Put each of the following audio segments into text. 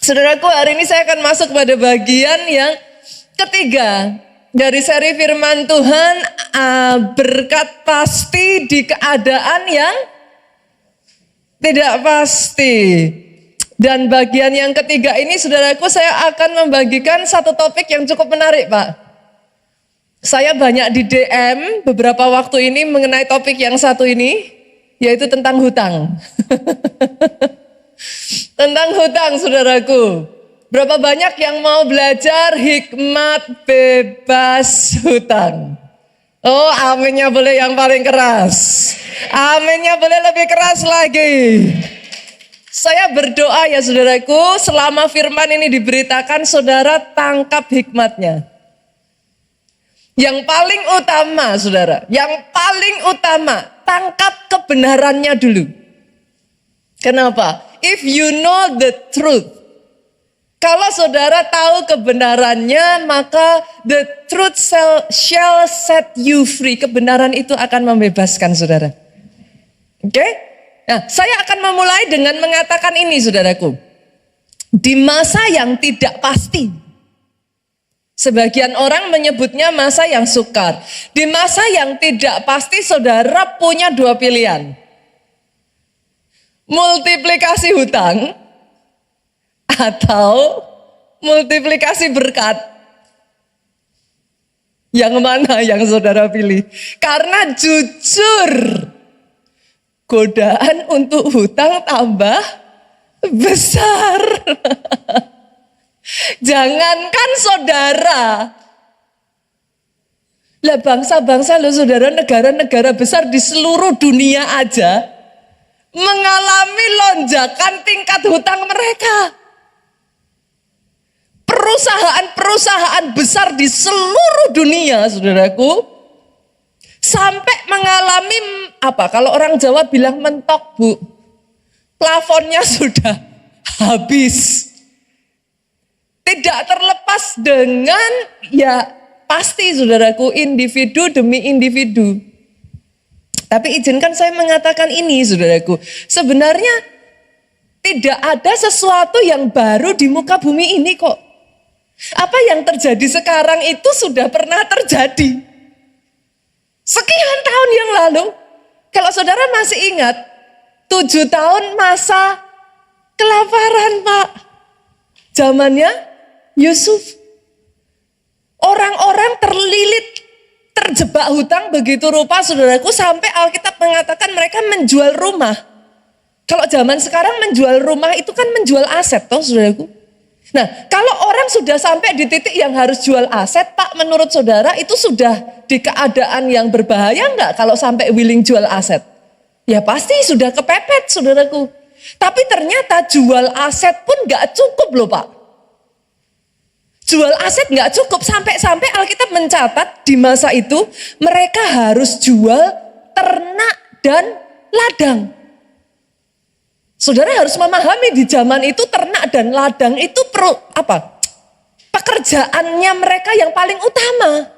Saudaraku, hari ini saya akan masuk pada bagian yang ketiga dari seri firman Tuhan, berkat pasti di keadaan yang tidak pasti. Dan bagian yang ketiga ini, saudaraku, saya akan membagikan satu topik yang cukup menarik, Pak. Saya banyak di DM beberapa waktu ini mengenai topik yang satu ini, yaitu tentang hutang. Tentang hutang, saudaraku. Berapa banyak yang mau belajar hikmat bebas hutang? Oh, aminnya boleh yang paling keras. Aminnya boleh lebih keras lagi. Saya berdoa ya saudaraku, selama firman ini diberitakan, saudara tangkap hikmatnya. Yang paling utama, saudara, yang paling utama, tangkap kebenarannya dulu. Kenapa? If you know the truth, kalau saudara tahu kebenarannya, maka the truth shall set you free. Kebenaran itu akan membebaskan saudara. Oke? Nah, saya akan memulai dengan mengatakan ini, saudaraku. Di masa yang tidak pasti, sebagian orang menyebutnya masa yang sukar. Di masa yang tidak pasti, saudara punya dua pilihan. Multiplikasi hutang atau multiplikasi berkat. Yang mana yang saudara pilih? Karena jujur, godaan untuk hutang tambah besar. Jangankan saudara, lah bangsa-bangsa loh saudara, negara-negara besar di seluruh dunia aja mengalami lonjakan tingkat hutang mereka. Perusahaan-perusahaan besar di seluruh dunia, saudaraku, sampai mengalami apa? Kalau orang Jawa bilang mentok, Bu. Plafonnya sudah habis. Tidak terlepas dengan, ya pasti saudaraku, individu demi individu. Tapi izinkan saya mengatakan ini, saudaraku. Sebenarnya tidak ada sesuatu yang baru di muka bumi ini kok. Apa yang terjadi sekarang itu sudah pernah terjadi. Sekian tahun yang lalu, kalau saudara masih ingat, 7 tahun masa kelaparan, Pak. Zamannya Yusuf. Orang-orang terjebak hutang begitu rupa, saudaraku, sampai Alkitab mengatakan mereka menjual rumah. Kalau zaman sekarang menjual rumah itu kan menjual aset, toh saudaraku. Nah, kalau orang sudah sampai di titik yang harus jual aset, Pak, menurut saudara itu sudah di keadaan yang berbahaya enggak kalau sampai willing jual aset? Ya pasti sudah kepepet, saudaraku. Tapi ternyata jual aset pun enggak cukup loh, Pak. Jual aset nggak cukup, sampai-sampai Alkitab mencatat di masa itu mereka harus jual ternak dan ladang. Saudara harus memahami di zaman itu ternak dan ladang itu pekerjaannya mereka yang paling utama.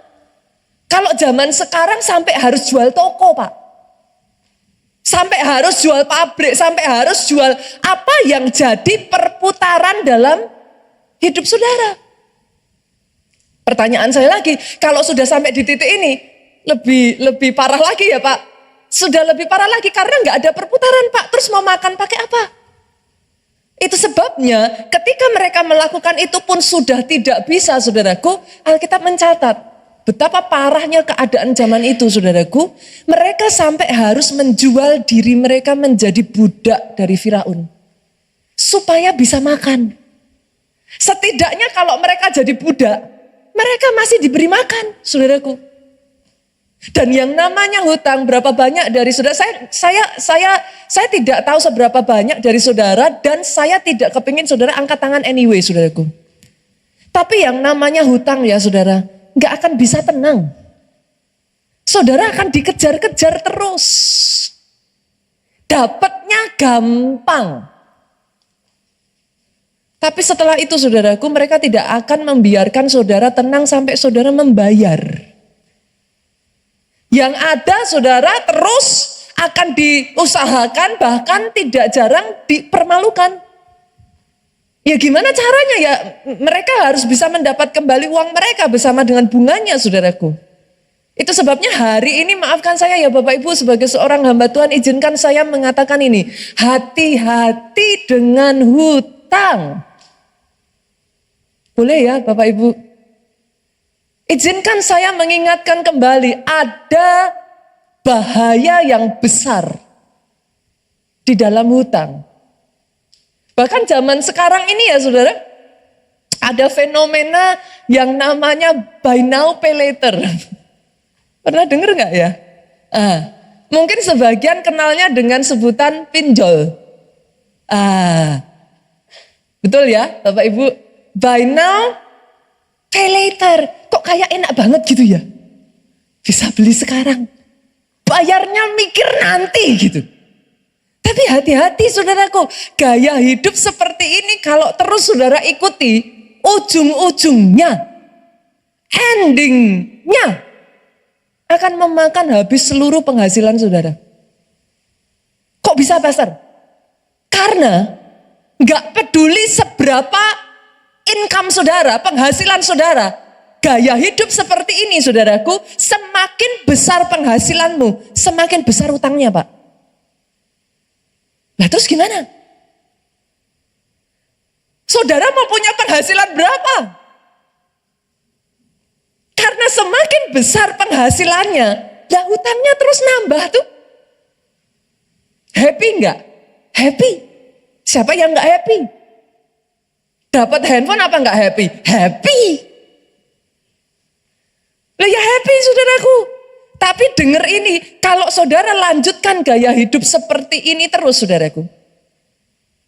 Kalau zaman sekarang sampai harus jual toko, Pak. Sampai harus jual pabrik, sampai harus jual apa yang jadi perputaran dalam hidup saudara. Pertanyaan saya lagi, kalau sudah sampai di titik ini, lebih parah lagi ya Pak? Sudah lebih parah lagi karena nggak ada perputaran, Pak. Terus mau makan pakai apa? Itu sebabnya ketika mereka melakukan itu pun sudah tidak bisa, saudaraku. Alkitab mencatat betapa parahnya keadaan zaman itu, saudaraku. Mereka sampai harus menjual diri mereka menjadi budak dari Firaun supaya bisa makan. Setidaknya kalau mereka jadi budak, mereka masih diberi makan, saudaraku. Dan yang namanya hutang, berapa banyak dari saudara, saya tidak tahu seberapa banyak dari saudara, dan saya tidak kepingin saudara angkat tangan anyway, saudaraku. Tapi yang namanya hutang ya saudara, nggak akan bisa tenang. Saudara akan dikejar-kejar terus. Dapatnya gampang. Tapi setelah itu saudaraku, mereka tidak akan membiarkan saudara tenang sampai saudara membayar. Yang ada saudara terus akan diusahakan, bahkan tidak jarang dipermalukan. Ya gimana caranya ya? Mereka harus bisa mendapat kembali uang mereka bersama dengan bunganya, saudaraku. Itu sebabnya hari ini maafkan saya ya Bapak Ibu sebagai seorang hamba Tuhan, izinkan saya mengatakan ini. Hati-hati dengan hutang. Boleh ya Bapak Ibu? Izinkan saya mengingatkan kembali, ada bahaya yang besar di dalam hutang. Bahkan zaman sekarang ini ya saudara, ada fenomena yang namanya buy now pay later. Pernah dengar nggak ya? Mungkin sebagian kenalnya dengan sebutan pinjol. Betul ya Bapak Ibu? Buy now pay later. Kok kayak enak banget gitu ya? Bisa beli sekarang, bayarnya mikir nanti gitu. Tapi hati-hati saudaraku, gaya hidup seperti ini kalau terus saudara ikuti, ujung-ujungnya, endingnya akan memakan habis seluruh penghasilan saudara. Kok bisa pastor? Karena gak peduli seberapa income saudara, penghasilan saudara, gaya hidup seperti ini saudaraku, semakin besar penghasilanmu, semakin besar utangnya Pak. Nah terus gimana? Saudara mau punya penghasilan berapa? Karena semakin besar penghasilannya, ya utangnya terus nambah tuh. Happy enggak? Happy. Siapa yang enggak happy? Dapat handphone apa enggak happy? Happy. Lah ya happy saudaraku. Tapi dengar ini, kalau saudara lanjutkan gaya hidup seperti ini terus saudaraku.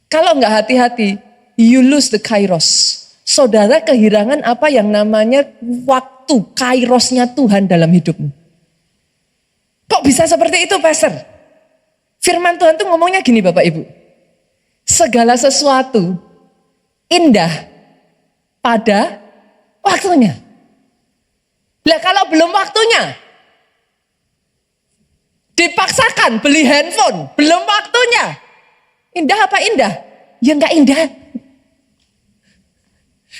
Kalau enggak hati-hati, you lose the kairos. Saudara kehilangan apa yang namanya waktu kairosnya Tuhan dalam hidupmu. Kok bisa seperti itu Pastor? Firman Tuhan tuh ngomongnya gini Bapak Ibu. Segala sesuatu indah pada waktunya. Lah kalau belum waktunya, dipaksakan beli handphone, belum waktunya. Indah apa indah? Ya enggak indah.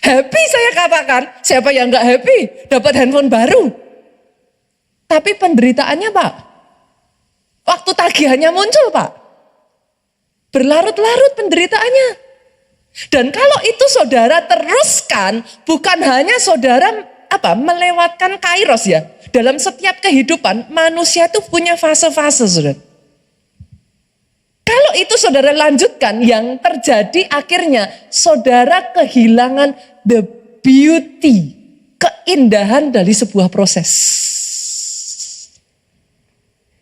Happy saya katakan, siapa yang enggak happy dapat handphone baru. Tapi penderitaannya Pak, waktu tagihannya muncul Pak, berlarut-larut penderitaannya. Dan kalau itu saudara teruskan, bukan hanya saudara melewatkan kairos ya. Dalam setiap kehidupan manusia itu punya fase-fase saudara. Kalau itu saudara lanjutkan, yang terjadi akhirnya saudara kehilangan the beauty, keindahan dari sebuah proses.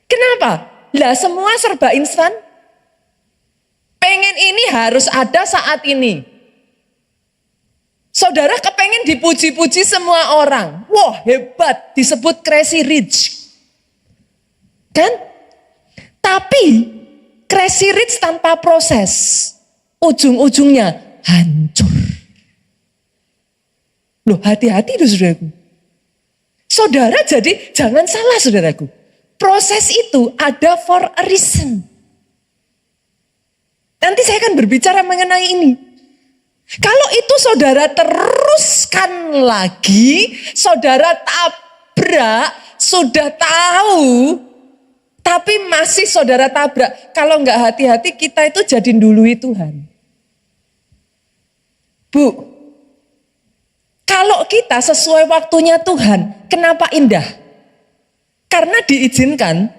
Kenapa? Lah semua serba instan. Pengen ini harus ada saat ini. Saudara kepengen dipuji-puji semua orang. Wah hebat, disebut crazy rich. Kan? Tapi crazy rich tanpa proses, ujung-ujungnya hancur. Loh hati-hati loh saudaraku. Saudara jadi jangan salah saudaraku. Proses itu ada for a reason. Nanti saya akan berbicara mengenai ini. Kalau itu saudara teruskan lagi, saudara tabrak, sudah tahu, tapi masih saudara tabrak. Kalau enggak hati-hati kita itu jadi dului Tuhan. Bu, kalau kita sesuai waktunya Tuhan, kenapa indah? Karena diizinkan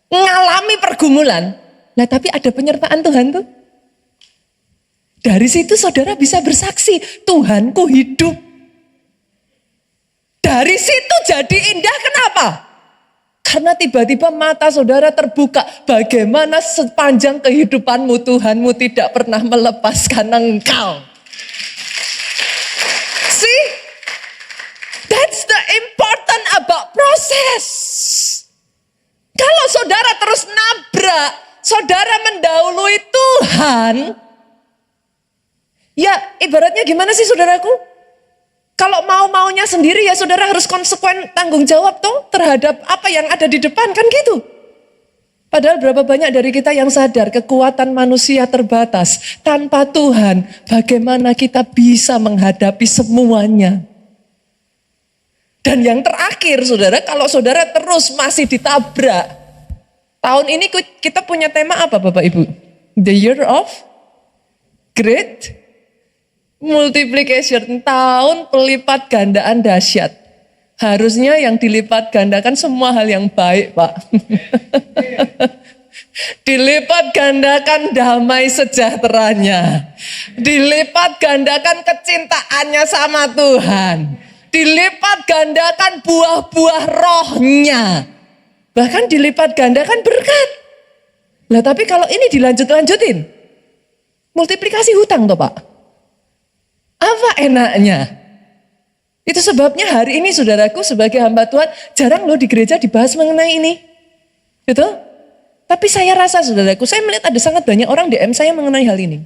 ngalami pergumulan. Nah tapi ada penyertaan Tuhan tuh. Dari situ saudara bisa bersaksi, Tuhanku hidup. Dari situ jadi indah, kenapa? Karena tiba-tiba mata saudara terbuka. Bagaimana sepanjang kehidupanmu Tuhanmu tidak pernah melepaskan engkau. See? That's the important about process. Kalau saudara terus nabrak, saudara mendahului Tuhan, ya ibaratnya gimana sih saudaraku? Kalau mau-maunya sendiri ya saudara harus konsekuen tanggung jawab toh terhadap apa yang ada di depan kan gitu. Padahal berapa banyak dari kita yang sadar kekuatan manusia terbatas. Tanpa Tuhan, bagaimana kita bisa menghadapi semuanya? Dan yang terakhir, saudara, kalau saudara terus masih ditabrak. Tahun ini kita punya tema apa, Bapak Ibu? The Year of Great Multiplication. Tahun pelipat gandaan dahsyat. Harusnya yang dilipat gandakan semua hal yang baik, Pak. Dilipat gandakan damai sejahteranya. Dilipat gandakan kecintaannya sama Tuhan. Dilipat gandakan buah-buah rohnya. Bahkan dilipat gandakan berkat. Lah tapi kalau ini dilanjut-lanjutin. Multiplikasi hutang toh Pak. Apa enaknya? Itu sebabnya hari ini saudaraku sebagai hamba Tuhan jarang loh di gereja dibahas mengenai ini. Gitu? Tapi saya rasa saudaraku, saya melihat ada sangat banyak orang DM saya mengenai hal ini.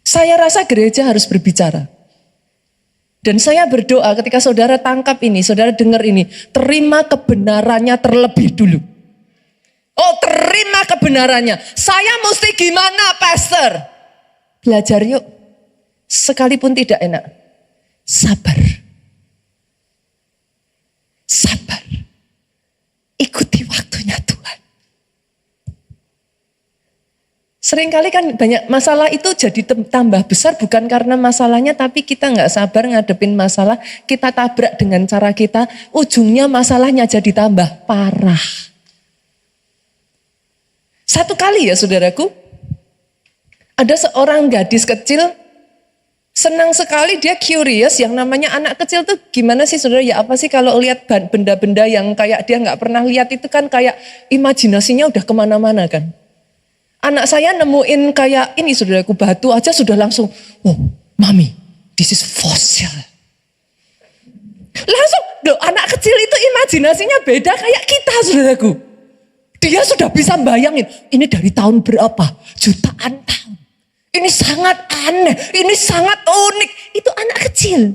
Saya rasa gereja harus berbicara. Dan saya berdoa ketika saudara tangkap ini, saudara dengar ini, terima kebenarannya terlebih dulu. Oh, terima kebenarannya. Saya mesti gimana, Pastor? Belajar yuk. Sekalipun tidak enak. Sabar. Sabar. Ikuti waktunya Tuhan. Seringkali kan banyak masalah itu jadi tambah besar bukan karena masalahnya, tapi kita nggak sabar ngadepin masalah, kita tabrak dengan cara kita, ujungnya masalahnya jadi tambah parah. Satu kali ya saudaraku, ada seorang gadis kecil, senang sekali dia curious, yang namanya anak kecil tuh gimana sih saudara, ya apa sih kalau lihat benda-benda yang kayak dia nggak pernah lihat itu kan kayak imajinasinya udah kemana-mana kan. Anak saya nemuin kayak ini saudaraku, batu aja sudah langsung, oh mami, this is fossil. Langsung, anak kecil itu imajinasinya beda kayak kita saudaraku. Dia sudah bisa bayangin, ini dari tahun berapa, jutaan tahun. Ini sangat aneh, ini sangat unik, itu anak kecil.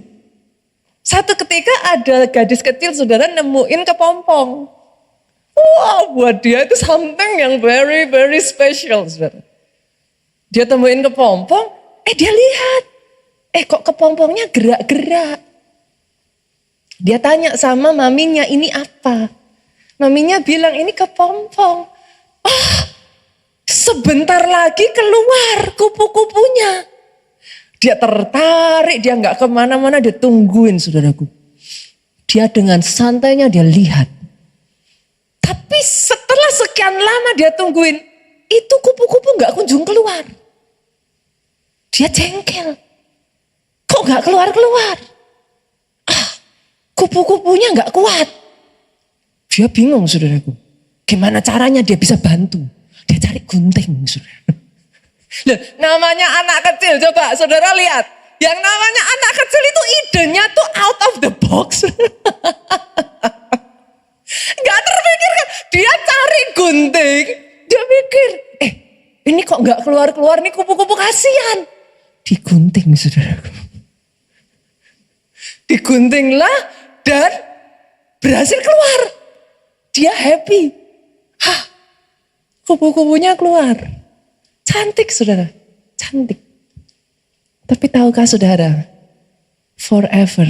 Satu ketika ada gadis kecil saudara nemuin kepompong. Wow, buat dia itu something yang very, very special, saudara. Dia temuin kepompong, dia lihat. Kok kepompongnya gerak-gerak. Dia tanya sama maminya, ini apa? Maminya bilang, ini kepompong. Oh, sebentar lagi keluar kupu-kupunya. Dia tertarik, dia gak kemana-mana, dia tungguin, saudaraku. Dia dengan santainya, dia lihat. Tapi setelah sekian lama dia tungguin, itu kupu-kupu gak kunjung keluar. Dia jengkel. Kok gak keluar-keluar? Kupu-kupunya gak kuat. Dia bingung saudaraku. Gimana caranya dia bisa bantu? Dia cari gunting saudara. Loh, namanya anak kecil, coba saudara lihat. Yang namanya anak kecil itu idenya tuh out of the box. Gak terpikirkan, dia cari gunting, dia mikir, ini kok gak keluar-keluar nih kupu-kupu, kasihan. Digunting saudaraku. Diguntinglah dan berhasil keluar. Dia happy. Kupu-kupunya keluar. Cantik saudara, cantik. Tapi tahukah saudara, forever,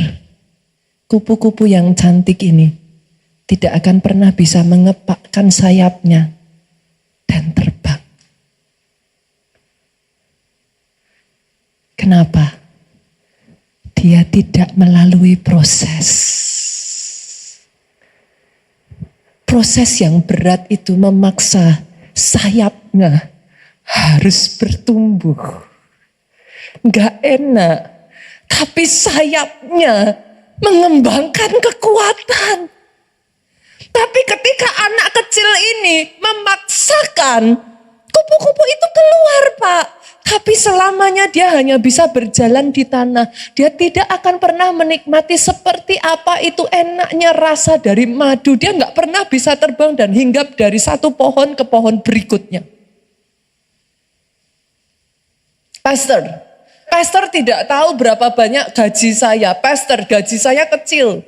kupu-kupu yang cantik ini tidak akan pernah bisa mengepakkan sayapnya dan terbang. Kenapa? Dia tidak melalui proses. Proses yang berat itu memaksa sayapnya harus bertumbuh. Gak enak, tapi sayapnya mengembangkan kekuatan. Tapi ketika anak kecil ini memaksakan, kupu-kupu itu keluar Pak. Tapi selamanya dia hanya bisa berjalan di tanah. Dia tidak akan pernah menikmati seperti apa itu enaknya rasa dari madu. Dia nggak pernah bisa terbang dan hinggap dari satu pohon ke pohon berikutnya. Pastor tidak tahu berapa banyak gaji saya. Pastor, gaji saya kecil.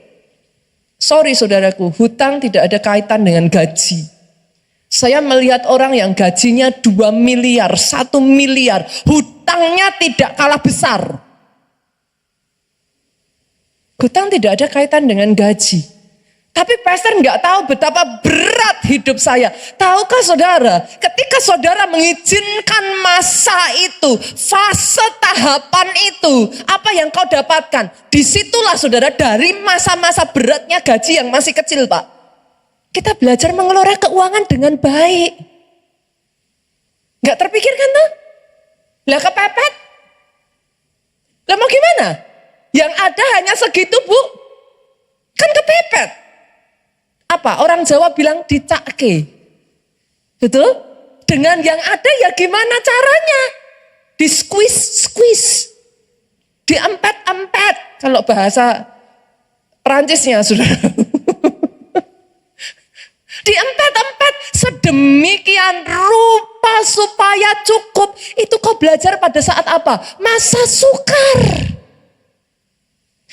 Sorry saudaraku, hutang tidak ada kaitan dengan gaji. Saya melihat orang yang gajinya 2 miliar, 1 miliar, hutangnya tidak kalah besar. Hutang tidak ada kaitan dengan gaji. Tapi pastor nggak tahu betapa berat hidup saya. Tahukah saudara, ketika saudara mengizinkan masa itu, fase tahapan itu, apa yang kau dapatkan? Disitulah saudara, dari masa-masa beratnya gaji yang masih kecil, Pak. Kita belajar mengelola keuangan dengan baik. Nggak terpikirkan tuh? Lah kepepet? Lah mau gimana? Yang ada hanya segitu, Bu. Kan kepepet. Apa? Orang Jawa bilang dicake. Betul? Dengan yang ada ya gimana caranya? Di squeeze. Diempet-empet. Kalau bahasa Perancisnya, saudara. Diempet-empet sedemikian rupa supaya cukup. Itu kau belajar pada saat apa? Masa sukar.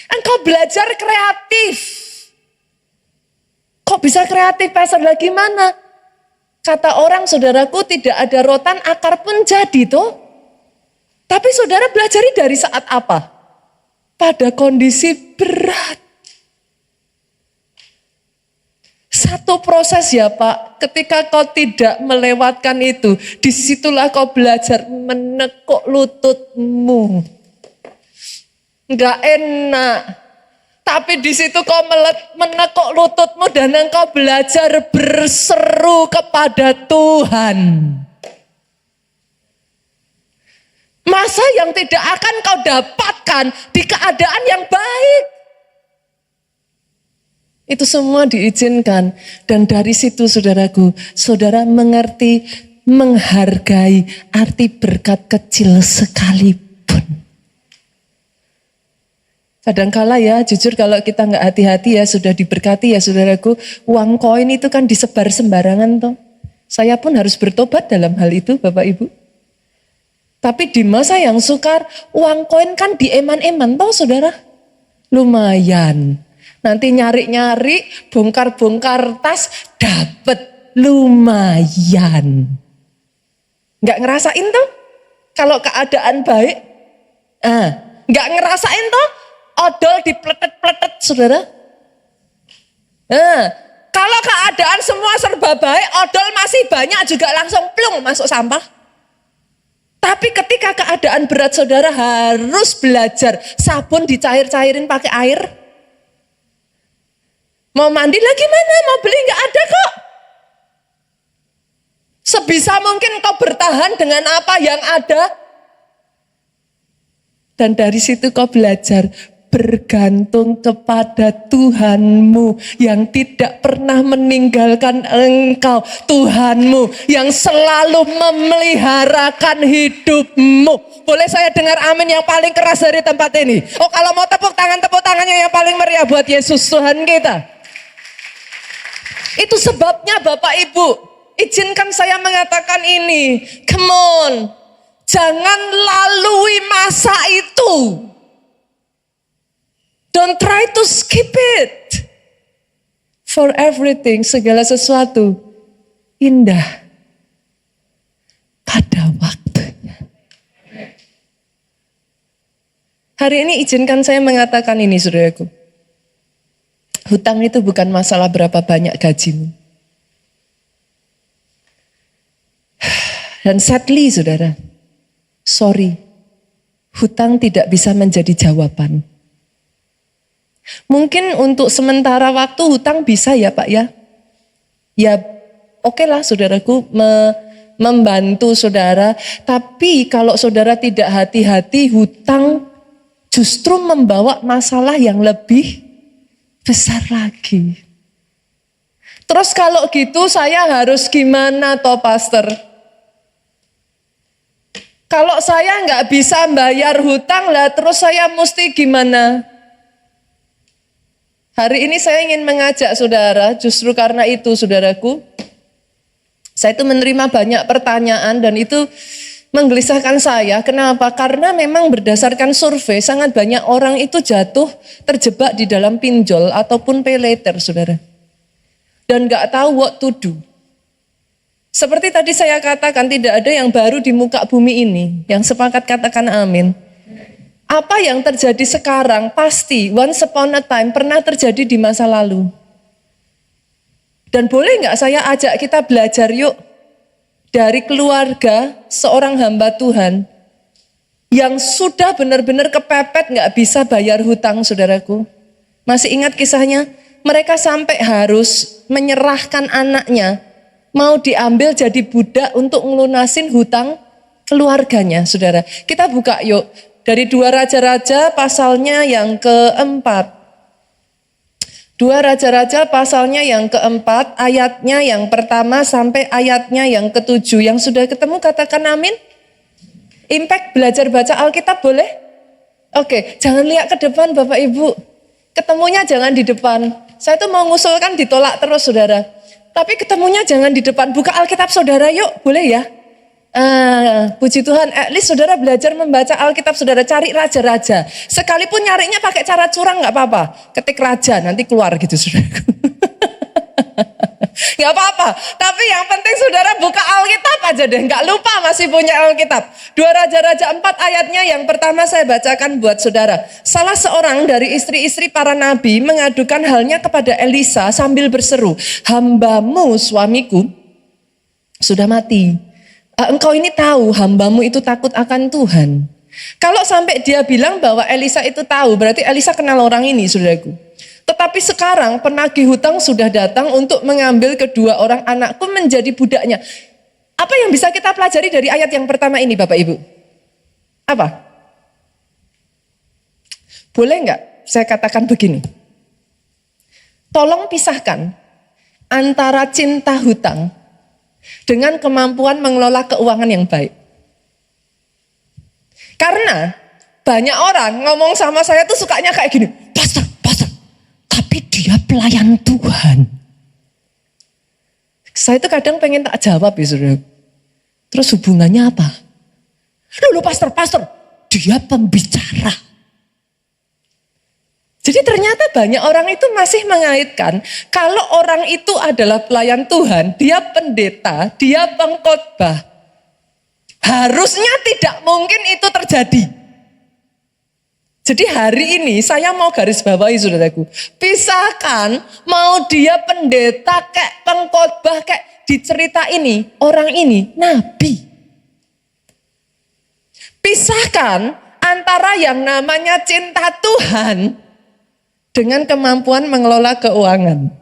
Engkau belajar kreatif. Kok bisa kreatif, pastor? Lah gimana? Kata orang, saudaraku, tidak ada rotan, akar pun jadi toh. Tapi saudara belajari dari saat apa? Pada kondisi berat. Satu proses ya Pak, ketika kau tidak melewatkan itu, disitulah kau belajar menekuk lututmu. Enggak enak, tapi di situ kau menekuk lututmu dan engkau belajar berseru kepada Tuhan. Masa yang tidak akan kau dapatkan di keadaan yang baik. Itu semua diizinkan. Dan dari situ saudaraku, saudara mengerti, menghargai arti berkat kecil sekalipun. Kadangkala ya, jujur kalau kita nggak hati-hati ya, sudah diberkati ya saudaraku, uang koin itu kan disebar sembarangan toh. Saya pun harus bertobat dalam hal itu Bapak Ibu. Tapi di masa yang sukar, uang koin kan dieman-eman toh saudara. Lumayan. Nanti nyari-nyari, bongkar-bongkar tas, dapat lumayan. Nggak ngerasain tuh? Kalau keadaan baik, nggak ngerasain tuh? Odol dipletet-pletet, saudara. Kalau keadaan semua serba baik, odol masih banyak juga langsung plung masuk sampah. Tapi ketika keadaan berat, saudara harus belajar sabun dicair-cairin pakai air. Mau mandi lagi mana? Mau beli nggak ada kok. Sebisa mungkin kau bertahan dengan apa yang ada. Dan dari situ kau belajar bergantung kepada Tuhanmu yang tidak pernah meninggalkan engkau. Tuhanmu yang selalu memeliharakan hidupmu. Boleh saya dengar amin yang paling keras dari tempat ini? Oh kalau mau tepuk tangannya yang paling meriah buat Yesus Tuhan kita. Itu sebabnya Bapak Ibu, izinkan saya mengatakan ini. Come on, jangan lalui masa itu. Don't try to skip it. For everything, segala sesuatu indah pada waktunya. Hari ini izinkan saya mengatakan ini saudaraku. Hutang itu bukan masalah berapa banyak gajimu. Dan sadly saudara, sorry, hutang tidak bisa menjadi jawaban. Mungkin untuk sementara waktu hutang bisa ya Pak ya. Ya oke lah saudaraku membantu saudara. Tapi kalau saudara tidak hati-hati, hutang justru membawa masalah yang lebih besar lagi. Terus kalau gitu saya harus gimana toh pastor? Kalau saya nggak bisa bayar hutang lah terus saya mesti gimana? Hari ini saya ingin mengajak saudara, justru karena itu saudaraku, saya itu menerima banyak pertanyaan dan itu menggelisahkan saya. Kenapa? Karena memang berdasarkan survei sangat banyak orang itu jatuh terjebak di dalam pinjol ataupun pay later saudara. Dan gak tahu what to do. Seperti tadi saya katakan, tidak ada yang baru di muka bumi ini. Yang sepakat katakan amin. Apa yang terjadi sekarang pasti once upon a time pernah terjadi di masa lalu. Dan boleh nggak saya ajak kita belajar yuk dari keluarga seorang hamba Tuhan yang sudah benar-benar kepepet nggak bisa bayar hutang, saudaraku. Masih ingat kisahnya? Mereka sampai harus menyerahkan anaknya, mau diambil jadi budak untuk ngelunasin hutang keluarganya, saudara. Kita buka yuk dari 2 Raja-Raja pasalnya yang keempat. 2 Raja-Raja pasalnya yang keempat, ayatnya yang pertama sampai ayatnya yang ketujuh. Yang sudah ketemu katakan amin. Impact belajar baca Alkitab boleh? Oke, jangan lihat ke depan Bapak Ibu. Ketemunya jangan di depan. Saya tuh mau ngusulkan ditolak terus saudara. Tapi ketemunya jangan di depan. Buka Alkitab saudara yuk, boleh ya? Puji Tuhan, at least saudara belajar membaca Alkitab, saudara cari raja-raja. Sekalipun nyarinya pakai cara curang nggak apa-apa. Ketik raja, nanti keluar gitu saudara. Nggak apa-apa, tapi yang penting saudara buka Alkitab aja deh, nggak lupa masih punya Alkitab. 2 Raja-Raja 4 ayatnya yang pertama saya bacakan buat saudara. Salah seorang dari istri-istri para nabi mengadukan halnya kepada Elisa sambil berseru, hambamu suamiku sudah mati. Engkau ini tahu hambamu itu takut akan Tuhan. Kalau sampai dia bilang bahwa Elisa itu tahu, berarti Elisa kenal orang ini, saudaraku. Tetapi sekarang penagih hutang sudah datang untuk mengambil kedua orang anakku menjadi budaknya. Apa yang bisa kita pelajari dari ayat yang pertama ini, Bapak Ibu? Apa? Boleh nggak saya katakan begini? Tolong pisahkan antara cinta hutang dengan kemampuan mengelola keuangan yang baik. Karena banyak orang ngomong sama saya tuh sukanya kayak gini, pastor, tapi dia pelayan Tuhan. Saya tuh kadang pengen tak jawab ya saudara. Terus hubungannya apa? Loh pastor, dia pembicara. Jadi ternyata banyak orang itu masih mengaitkan kalau orang itu adalah pelayan Tuhan, dia pendeta, dia pengkhotbah. Harusnya tidak mungkin itu terjadi. Jadi hari ini saya mau garis bawahi saudaraku. Pisahkan mau dia pendeta kayak pengkhotbah kayak di cerita ini. Orang ini nabi. Pisahkan antara yang namanya cinta Tuhan dengan kemampuan mengelola keuangan.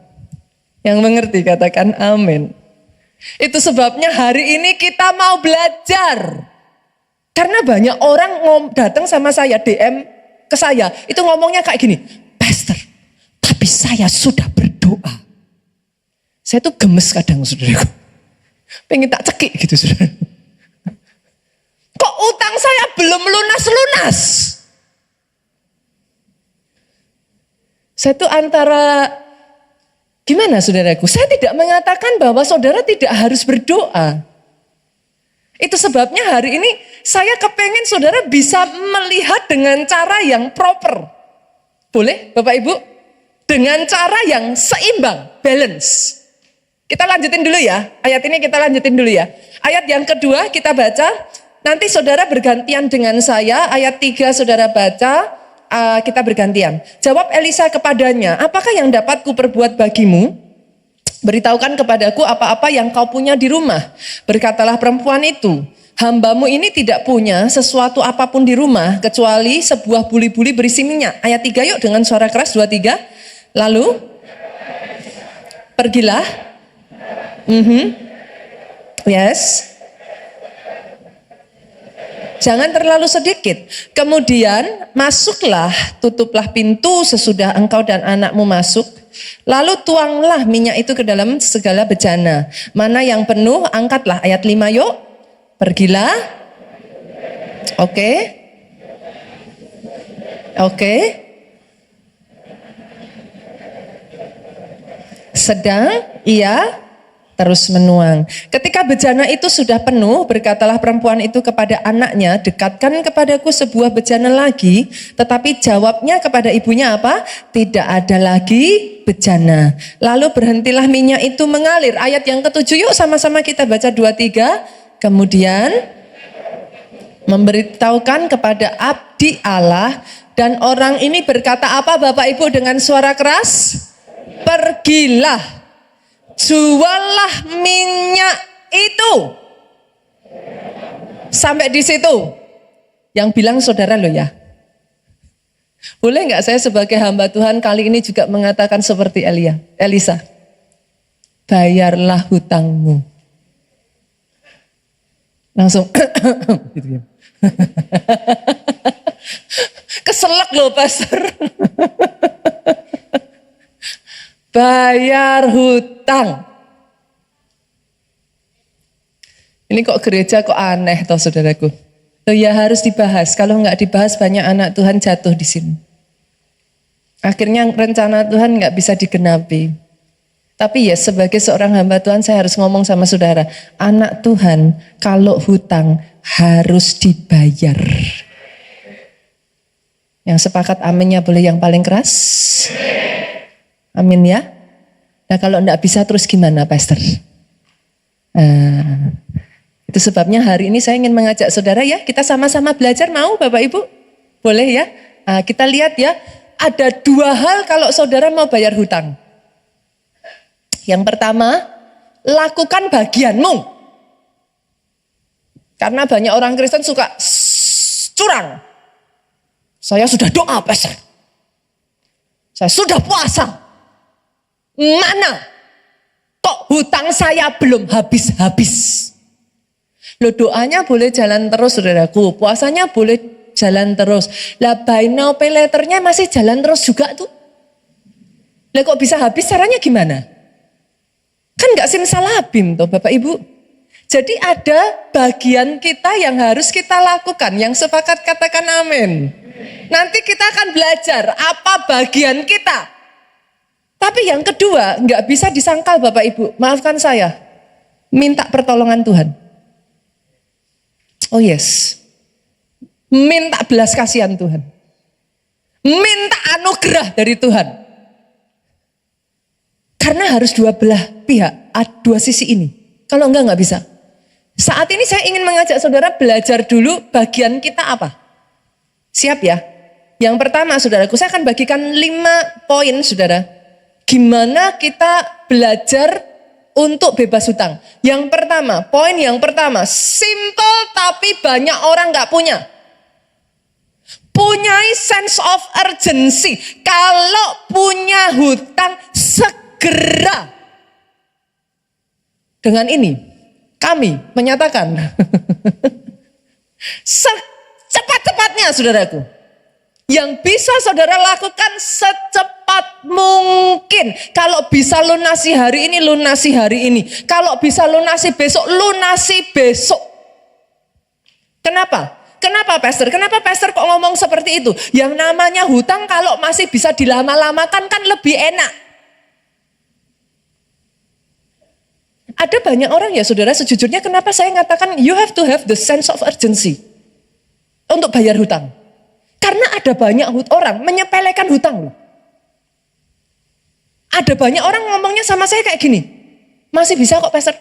Yang mengerti katakan amin. Itu sebabnya hari ini kita mau belajar. Karena banyak orang datang sama saya DM ke saya, itu ngomongnya kayak gini, pastor, tapi saya sudah berdoa. Saya tuh gemes kadang saudaraku, pengen tak cekik gitu saudara. Kok utang saya belum lunas-lunas? Saya tuh antara, gimana saudaraku, saya tidak mengatakan bahwa saudara tidak harus berdoa. Itu sebabnya hari ini saya kepengen saudara bisa melihat dengan cara yang proper. Boleh Bapak Ibu? Dengan cara yang seimbang, balance. Kita lanjutin dulu ya, ayat ini kita lanjutin dulu ya. Ayat yang kedua kita baca, nanti saudara bergantian dengan saya, ayat 3 saudara baca, kita bergantian. Jawab Elisa kepadanya, apakah yang dapat kuperbuat bagimu? Beritahukan kepadaku apa-apa yang kau punya di rumah. Berkatalah perempuan itu, hambamu ini tidak punya sesuatu apapun di rumah kecuali sebuah buli-buli berisi minyak. Ayat 3 yuk dengan suara keras, 2, 3. Lalu pergilah. Yes. Jangan terlalu sedikit. Kemudian masuklah, tutuplah pintu sesudah engkau dan anakmu masuk. Lalu tuanglah minyak itu ke dalam segala bejana. Mana yang penuh, angkatlah. Ayat 5 yuk. Pergilah. Oke. Sedang ia terus menuang. Ketika bejana itu sudah penuh, berkatalah perempuan itu kepada anaknya, dekatkan kepadaku sebuah bejana lagi. Tetapi jawabnya kepada ibunya apa? Tidak ada lagi bejana. Lalu berhentilah minyak itu mengalir. Ayat yang ketujuh, yuk sama-sama kita baca 2-3. Kemudian memberitahukan kepada abdi Allah, dan orang ini berkata apa Bapak Ibu dengan suara keras? Pergilah, juallah minyak itu. Sampai di situ. Yang bilang saudara loh ya. Boleh nggak saya sebagai hamba Tuhan kali ini juga mengatakan seperti Elisa? Bayarlah hutangmu. Langsung gitu ya. Keselak loh pastor. Bayar hutang. Ini kok gereja kok aneh toh saudaraku. Loh ya harus dibahas. Kalau nggak dibahas banyak anak Tuhan jatuh di sini. Akhirnya rencana Tuhan nggak bisa digenapi. Tapi ya sebagai seorang hamba Tuhan saya harus ngomong sama saudara. Anak Tuhan kalau hutang harus dibayar. Yang sepakat aminnya boleh yang paling keras. Amin ya. Nah kalau enggak bisa terus gimana pastor? Itu sebabnya hari ini saya ingin mengajak saudara ya. Kita sama-sama belajar, mau Bapak Ibu? Boleh ya? Kita lihat ya. Ada 2 hal kalau saudara mau bayar hutang. Yang pertama, lakukan bagianmu. Karena banyak orang Kristen suka curang. Saya sudah doa pastor. Saya sudah puasa. Mana? Kok hutang saya belum habis-habis? Loh doanya boleh jalan terus saudaraku. Puasanya boleh jalan terus. Lah buy now pay later-nya masih jalan terus juga tuh. Lah kok bisa habis, caranya gimana? Kan gak simsalabim tuh Bapak Ibu. Jadi ada bagian kita yang harus kita lakukan. Yang sepakat katakan amin. Nanti kita akan belajar apa bagian kita. Tapi yang kedua, nggak bisa disangkal Bapak Ibu. Maafkan saya, minta pertolongan Tuhan. Oh yes, minta belas kasihan Tuhan. Minta anugerah dari Tuhan. Karena harus dua belah pihak, dua sisi ini. Kalau nggak bisa. Saat ini saya ingin mengajak saudara belajar dulu bagian kita apa. Siap ya? Yang pertama saudaraku, saya akan bagikan 5 poin saudara. Gimana kita belajar untuk bebas hutang. Yang pertama, poin yang pertama, simple tapi banyak orang gak punya. Punyai sense of urgency. Kalau punya hutang, segera. Dengan ini, kami menyatakan, secepat-cepatnya saudaraku. Yang bisa saudara lakukan secepat mungkin. Kalau bisa lunasi hari ini, lunasi hari ini. Kalau bisa lunasi besok, lunasi besok. Kenapa? Kenapa pastor? Kenapa pastor kok ngomong seperti itu? Yang namanya hutang kalau masih bisa dilama-lamakan kan lebih enak. Ada banyak orang ya saudara, sejujurnya kenapa saya ngatakan you have to have the sense of urgency untuk bayar hutang. Karena ada banyak orang menyepelekan hutang loh. Ada banyak orang ngomongnya sama saya kayak gini. Masih bisa kok pastor.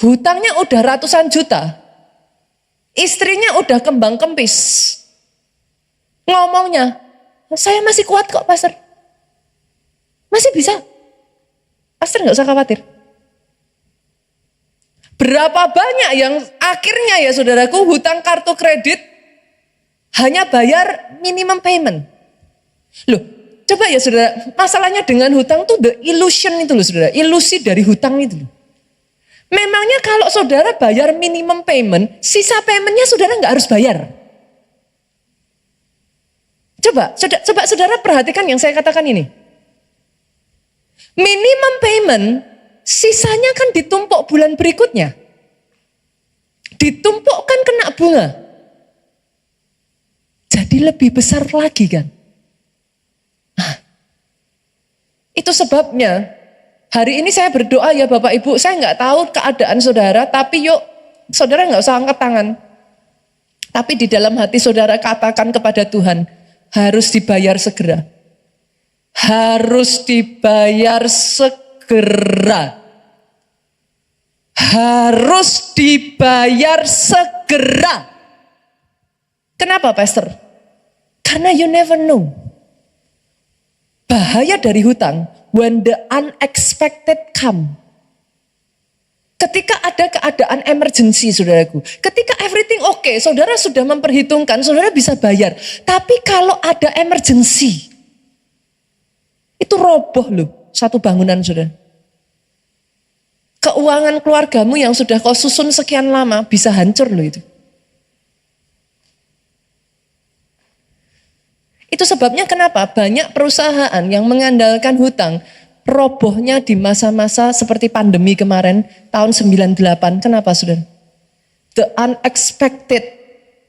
Hutangnya udah ratusan juta. Istrinya udah kembang kempis. Ngomongnya, saya masih kuat kok pastor. Masih bisa. Pastor gak usah khawatir. Berapa banyak yang akhirnya ya saudaraku hutang kartu kredit hanya bayar minimum payment. Loh, coba ya saudara, masalahnya dengan hutang tuh the illusion itu loh saudara, ilusi dari hutang itu loh. Memangnya kalau saudara bayar minimum payment, sisa paymentnya saudara nggak harus bayar. Coba saudara perhatikan yang saya katakan ini. Minimum payment, sisanya kan ditumpuk bulan berikutnya. Ditumpukkan kena bunga. Jadi lebih besar lagi kan. Nah, itu sebabnya Hari ini saya berdoa ya Bapak Ibu, saya nggak tahu keadaan saudara, tapi yuk saudara nggak usah angkat tangan. Tapi di dalam hati saudara katakan kepada Tuhan, harus dibayar segera. Harus dibayar segera. Harus dibayar segera. Kenapa Pastor? Karena you never know. Bahaya dari hutang, when the unexpected come. Ketika ada keadaan emergency saudaraku. Ketika everything okay, saudara sudah memperhitungkan, saudara bisa bayar. Tapi kalau ada emergency, itu roboh loh satu bangunan saudara. Keuangan keluargamu yang sudah kau susun sekian lama bisa hancur loh itu. Itu sebabnya kenapa banyak perusahaan yang mengandalkan hutang robohnya di masa-masa seperti pandemi kemarin tahun 98. Kenapa saudara? The unexpected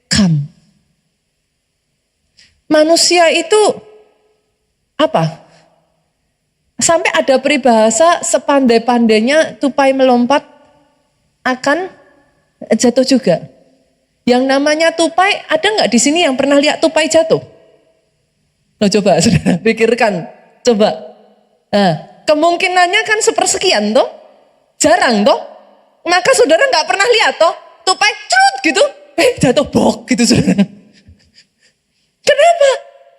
come. Manusia itu apa? Sampai ada peribahasa sepandai-pandainya tupai melompat akan jatuh juga. Yang namanya tupai, ada nggak di sini yang pernah lihat tupai jatuh? Loh, coba saudara pikirkan, coba. Nah, kemungkinannya kan sepersekian toh, jarang toh. Maka saudara nggak pernah lihat toh, tupai cerut gitu, jatuh bok gitu saudara. Kenapa?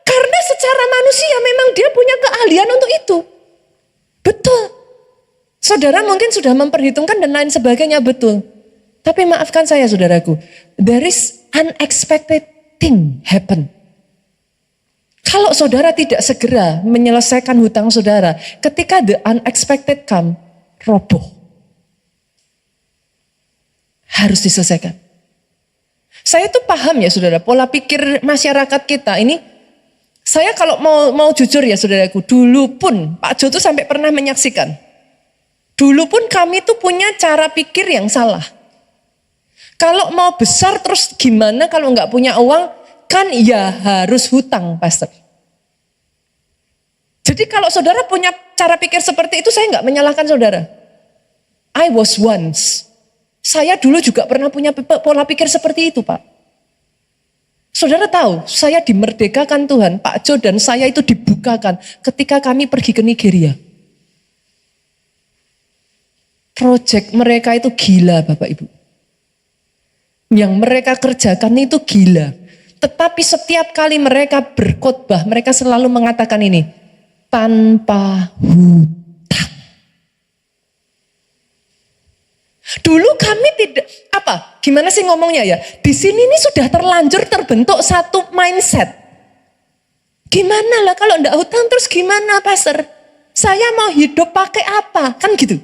Karena secara manusia memang dia punya keahlian untuk itu. Betul. Saudara mungkin sudah memperhitungkan dan lain sebagainya, betul. Tapi maafkan saya saudaraku, there is unexpected thing happen. Kalau saudara tidak segera menyelesaikan hutang saudara, ketika the unexpected come, roboh. Harus diselesaikan. Saya tuh paham ya saudara, pola pikir masyarakat kita ini, saya kalau mau jujur ya saudaraku, dulu pun Pak Jo tuh sampai pernah menyaksikan. Dulu pun kami tuh punya cara pikir yang salah. Kalau mau besar terus gimana kalau nggak punya uang? Kan ya harus hutang, Pastor. Jadi kalau saudara punya cara pikir seperti itu, saya nggak menyalahkan saudara. I was once. Saya dulu juga pernah punya pola pikir seperti itu, Pak. Saudara tahu, saya dimerdekakan Tuhan, Pak Jo dan saya itu dibukakan ketika kami pergi ke Nigeria. Project mereka itu gila, Bapak Ibu. Yang mereka kerjakan itu gila. Tetapi setiap kali mereka berkhotbah, mereka selalu mengatakan ini, tanpa hutang. Dulu kami tidak, gimana sih ngomongnya ya? Di sini ini sudah terlanjur terbentuk satu mindset. Gimana lah kalau enggak hutang terus gimana Pastor? Saya mau hidup pakai apa? Kan gitu.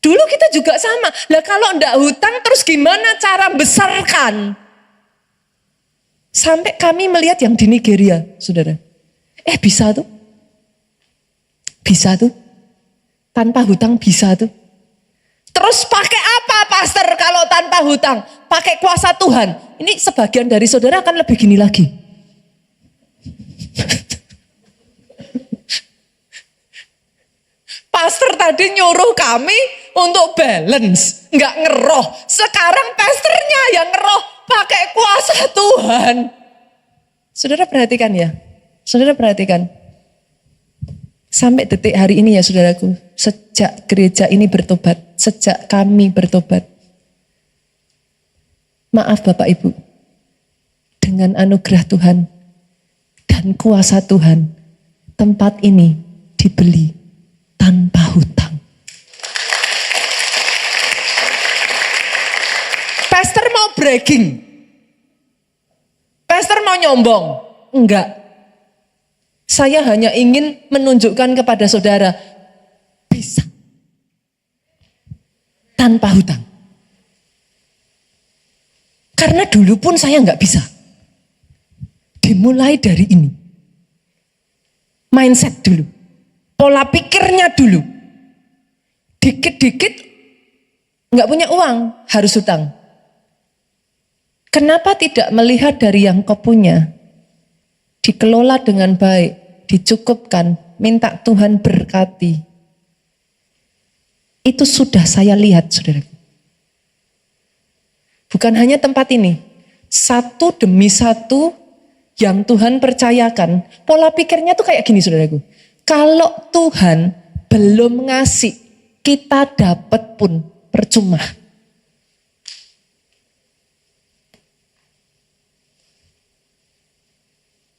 Dulu kita juga sama. Lah kalau enggak hutang terus gimana cara besarkan? Sampai kami melihat yang di Nigeria, saudara. Bisa tuh. Bisa tuh. Tanpa hutang bisa tuh. Terus pakai apa Pastor kalau tanpa hutang? Pakai kuasa Tuhan. Ini sebagian dari saudara akan lebih gini lagi. Pastor tadi nyuruh kami untuk balance, nggak ngeroh. Sekarang pastornya yang ngeroh. Pakai kuasa Tuhan. Saudara perhatikan ya. Saudara perhatikan. Sampai detik hari ini ya saudaraku. Sejak gereja ini bertobat. Sejak kami bertobat. Maaf Bapak Ibu. Dengan anugerah Tuhan. Dan kuasa Tuhan. Tempat ini dibeli tanpa hutang. Pastor mau bragging. Pastor mau nyombong. Enggak. Saya hanya ingin menunjukkan kepada saudara. Bisa. Tanpa hutang. Karena dulu pun saya enggak bisa. Dimulai dari ini. Mindset dulu. Pola pikirnya dulu. Dikit-dikit enggak punya uang, harus hutang. Kenapa tidak melihat dari yang kau punya? Dikelola dengan baik, dicukupkan, minta Tuhan berkati. Itu sudah saya lihat, saudaraku. Bukan hanya tempat ini, satu demi satu yang Tuhan percayakan, pola pikirnya tuh kayak gini, saudaraku. Kalau Tuhan belum ngasih, kita dapat pun percuma.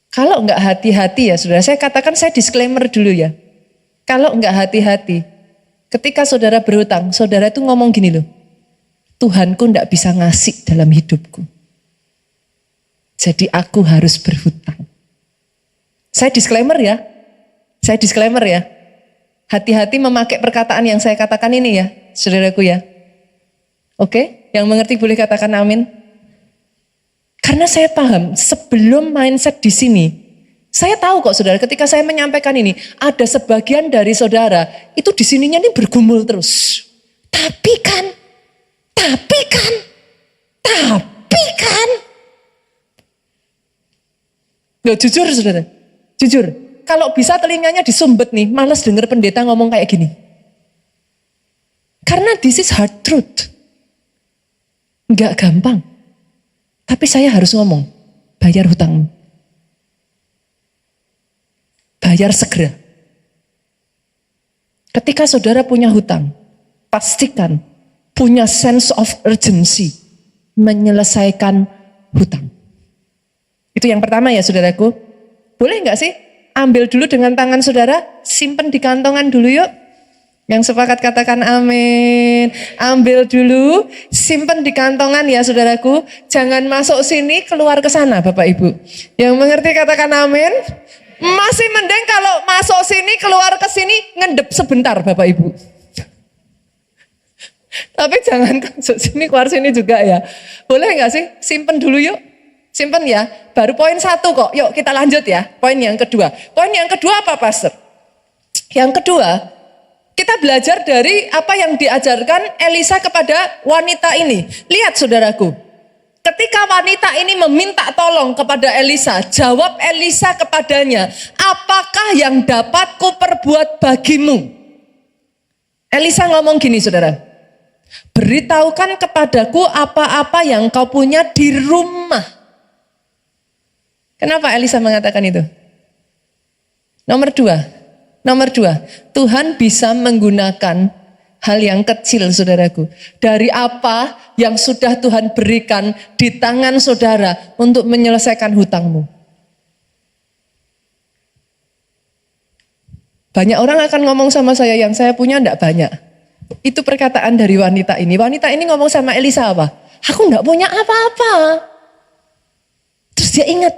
Kalau enggak hati-hati ya saudara, saya katakan saya disclaimer dulu ya. Kalau enggak hati-hati, ketika saudara berhutang, saudara itu ngomong gini loh, Tuhanku enggak bisa ngasih dalam hidupku. Jadi aku harus berhutang. Saya disclaimer ya. Hati-hati memakai perkataan yang saya katakan ini ya, saudaraku ya. Oke, yang mengerti boleh katakan amin. Karena saya paham, sebelum mindset di sini, saya tahu kok saudara, ketika saya menyampaikan ini, ada sebagian dari saudara, itu di sininya ini bergumul terus. Tapi kan. Loh, jujur saudara, jujur. Kalau bisa telinganya disumbet nih, malas denger pendeta ngomong kayak gini. Karena this is hard truth. Enggak gampang. Tapi saya harus ngomong, bayar hutangmu. Bayar segera. Ketika saudara punya hutang, pastikan punya sense of urgency menyelesaikan hutang. Itu yang pertama ya saudaraku. Boleh nggak sih ambil dulu dengan tangan saudara, simpen di kantongan dulu yuk. Yang sepakat katakan amin. Ambil dulu, simpen di kantongan ya saudaraku. Jangan masuk sini, keluar ke sana Bapak Ibu. Yang mengerti katakan amin. Masih mending kalau masuk sini, keluar ke sini, ngendep sebentar Bapak Ibu. Tapi jangan masuk sini, keluar sini juga ya. Boleh nggak sih? Simpen dulu yuk. Simpen ya. Baru poin 1 kok. Yuk kita lanjut ya. Poin yang kedua. Poin yang kedua apa Pastor? Yang kedua, kita belajar dari apa yang diajarkan Elisa kepada wanita ini. Lihat saudaraku. Ketika wanita ini meminta tolong kepada Elisa, jawab Elisa kepadanya, apakah yang dapat kuperbuat bagimu? Elisa ngomong gini saudara, beritahukan kepadaku apa-apa yang kau punya di rumah. Kenapa Elisa mengatakan itu? Nomor dua, Tuhan bisa menggunakan hal yang kecil saudaraku. Dari apa yang sudah Tuhan berikan di tangan saudara untuk menyelesaikan hutangmu. Banyak orang akan ngomong sama saya, yang saya punya enggak banyak. Itu perkataan dari wanita ini. Wanita ini ngomong sama Elisa apa? Aku enggak punya apa-apa. Terus dia ingat,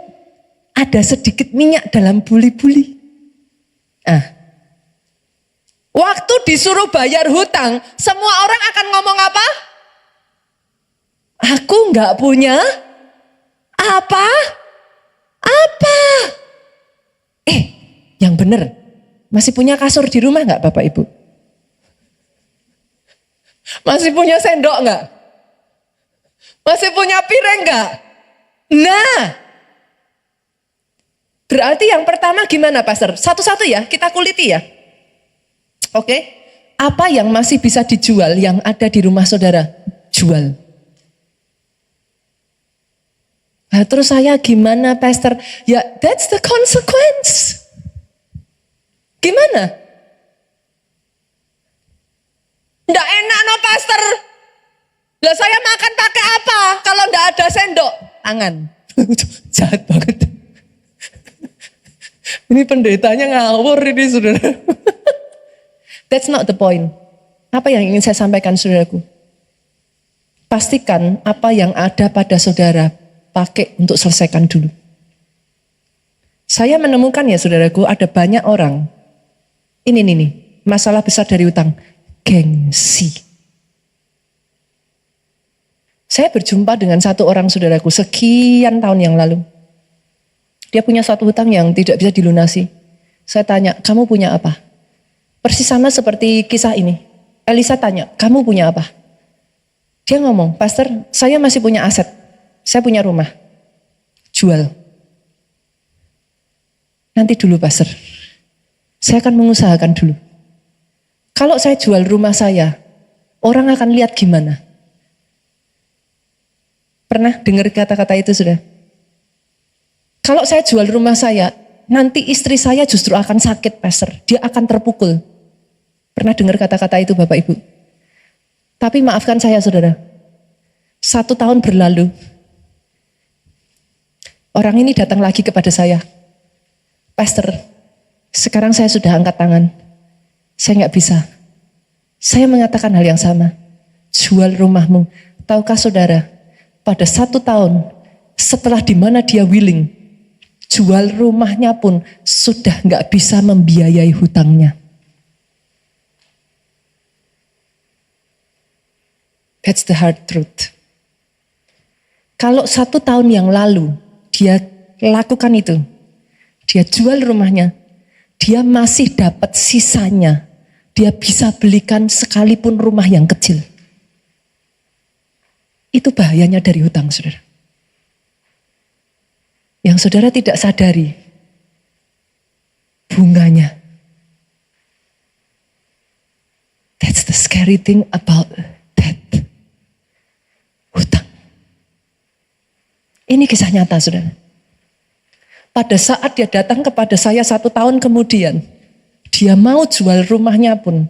ada sedikit minyak dalam buli-buli. Waktu disuruh bayar hutang, semua orang akan ngomong apa? Aku nggak punya apa? Yang benar, masih punya kasur di rumah nggak Bapak Ibu? Masih punya sendok nggak? Masih punya piring nggak? Nah, berarti yang pertama gimana Pastor? Satu-satu ya, kita kuliti ya. Oke, apa yang masih bisa dijual yang ada di rumah saudara? Jual. Nah, terus saya gimana Pastor? Ya, that's the consequence. Gimana? Nggak enak no Pastor. Lah saya makan pakai apa kalau nggak ada sendok? Tangan. Jahat banget. Ini pendetanya ngawur ini saudara. That's not the point. Apa yang ingin saya sampaikan saudaraku? Pastikan apa yang ada pada saudara pakai untuk selesaikan dulu. Saya menemukan ya saudaraku, ada banyak orang. Ini masalah besar dari utang. Gengsi. Saya berjumpa dengan satu orang saudaraku sekian tahun yang lalu. Dia punya satu hutang yang tidak bisa dilunasi. Saya tanya, kamu punya apa? Persis sama seperti kisah ini. Elisa tanya, kamu punya apa? Dia ngomong, Pastor, saya masih punya aset. Saya punya rumah. Jual. Nanti dulu Pastor. Saya akan mengusahakan dulu. Kalau saya jual rumah saya, orang akan lihat gimana? Pernah dengar kata-kata itu sudah? Kalau saya jual rumah saya, nanti istri saya justru akan sakit, Pastor. Dia akan terpukul. Pernah dengar kata-kata itu Bapak Ibu? Tapi maafkan saya saudara, 1 tahun berlalu, orang ini datang lagi kepada saya. Pastor, sekarang saya sudah angkat tangan. Saya nggak bisa. Saya mengatakan hal yang sama. Jual rumahmu. Tahukah saudara, pada 1 tahun setelah dimana dia willing, jual rumahnya pun sudah nggak bisa membiayai hutangnya. That's the hard truth. Kalau 1 tahun yang lalu dia lakukan itu, dia jual rumahnya, dia masih dapat sisanya. Dia bisa belikan sekalipun rumah yang kecil. Itu bahayanya dari hutang, saudara. Yang saudara tidak sadari, bunganya. That's the scary thing about that. Hutang. Ini kisah nyata, saudara. Pada saat dia datang kepada saya 1 tahun kemudian, dia mau jual rumahnya pun,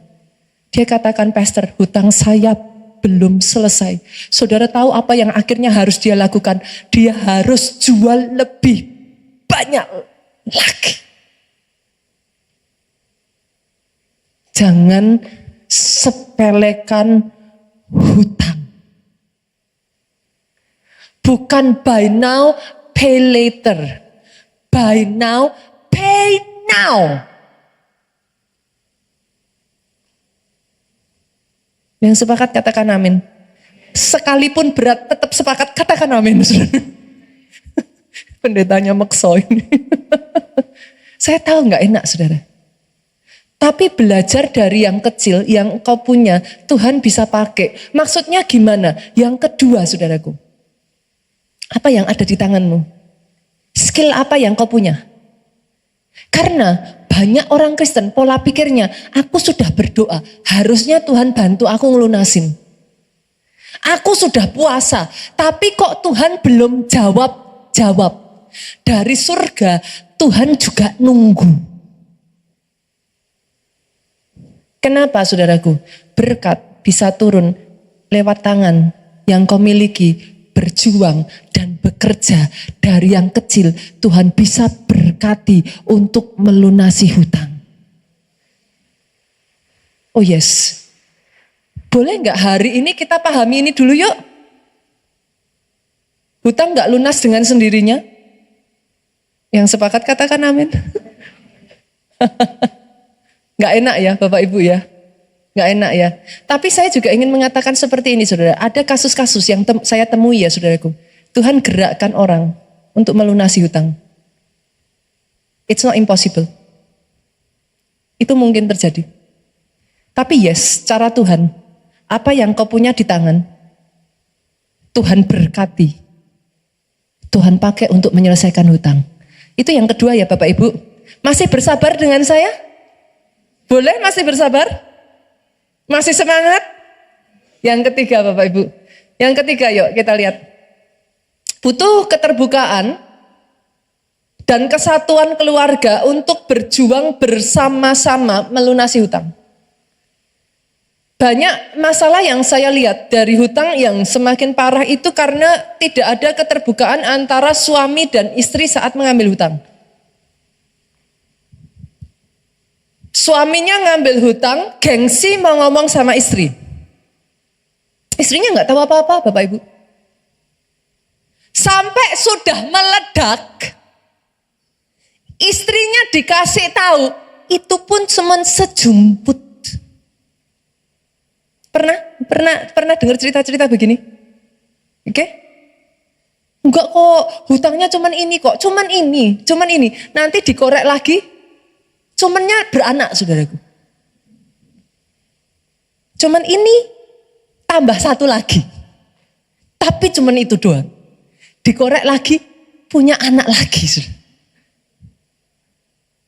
dia katakan, Pastor, hutang saya belum selesai. Saudara tahu apa yang akhirnya harus dia lakukan? Dia harus jual lebih banyak lagi. Jangan sepelekan hutang. Bukan buy now, pay later. Buy now, pay now. Yang sepakat katakan amin. Sekalipun berat tetap sepakat katakan amin. Pendetanya makso ini. Saya tahu nggak enak saudara. Tapi belajar dari yang kecil yang engkau punya Tuhan bisa pakai. Maksudnya gimana? Yang kedua saudaraku. Apa yang ada di tanganmu? Skill apa yang kau punya? Karena banyak orang Kristen pola pikirnya, aku sudah berdoa, harusnya Tuhan bantu aku ngelunasin. Aku sudah puasa, tapi kok Tuhan belum jawab. Dari surga, Tuhan juga nunggu. Kenapa saudaraku? Berkat bisa turun lewat tangan yang kau miliki, berjuang dan bekerja dari yang kecil, Tuhan bisa berkati untuk melunasi hutang. Oh yes, boleh nggak hari ini kita pahami ini dulu yuk? Hutang nggak lunas dengan sendirinya? Yang sepakat katakan amin. Nggak enak ya Bapak Ibu ya? Nggak enak ya. Tapi saya juga ingin mengatakan seperti ini saudara. Ada kasus-kasus yang saya temui ya saudaraku. Tuhan gerakkan orang untuk melunasi hutang. It's not impossible. Itu mungkin terjadi. Tapi yes, cara Tuhan. Apa yang kau punya di tangan, Tuhan berkati. Tuhan pakai untuk menyelesaikan hutang. Itu yang kedua ya Bapak Ibu. Masih bersabar dengan saya? Boleh masih bersabar? Masih semangat? Yang ketiga Bapak Ibu. Yang ketiga yuk kita lihat. Butuh keterbukaan dan kesatuan keluarga untuk berjuang bersama-sama melunasi hutang. Banyak masalah yang saya lihat dari hutang yang semakin parah itu karena tidak ada keterbukaan antara suami dan istri saat mengambil hutang. Suaminya ngambil hutang, gengsi mau ngomong sama istri. Istrinya nggak tahu apa-apa, Bapak Ibu. Sampai sudah meledak, istrinya dikasih tahu, itu pun cuma sejumput. Pernah dengar cerita-cerita begini? Oke? Enggak kok, hutangnya cuman ini kok, cuman ini. Nanti dikorek lagi, cumannya beranak saudaraku. Cuman ini tambah 1 lagi. Tapi cuman itu doang. Dikorek lagi, punya anak lagi.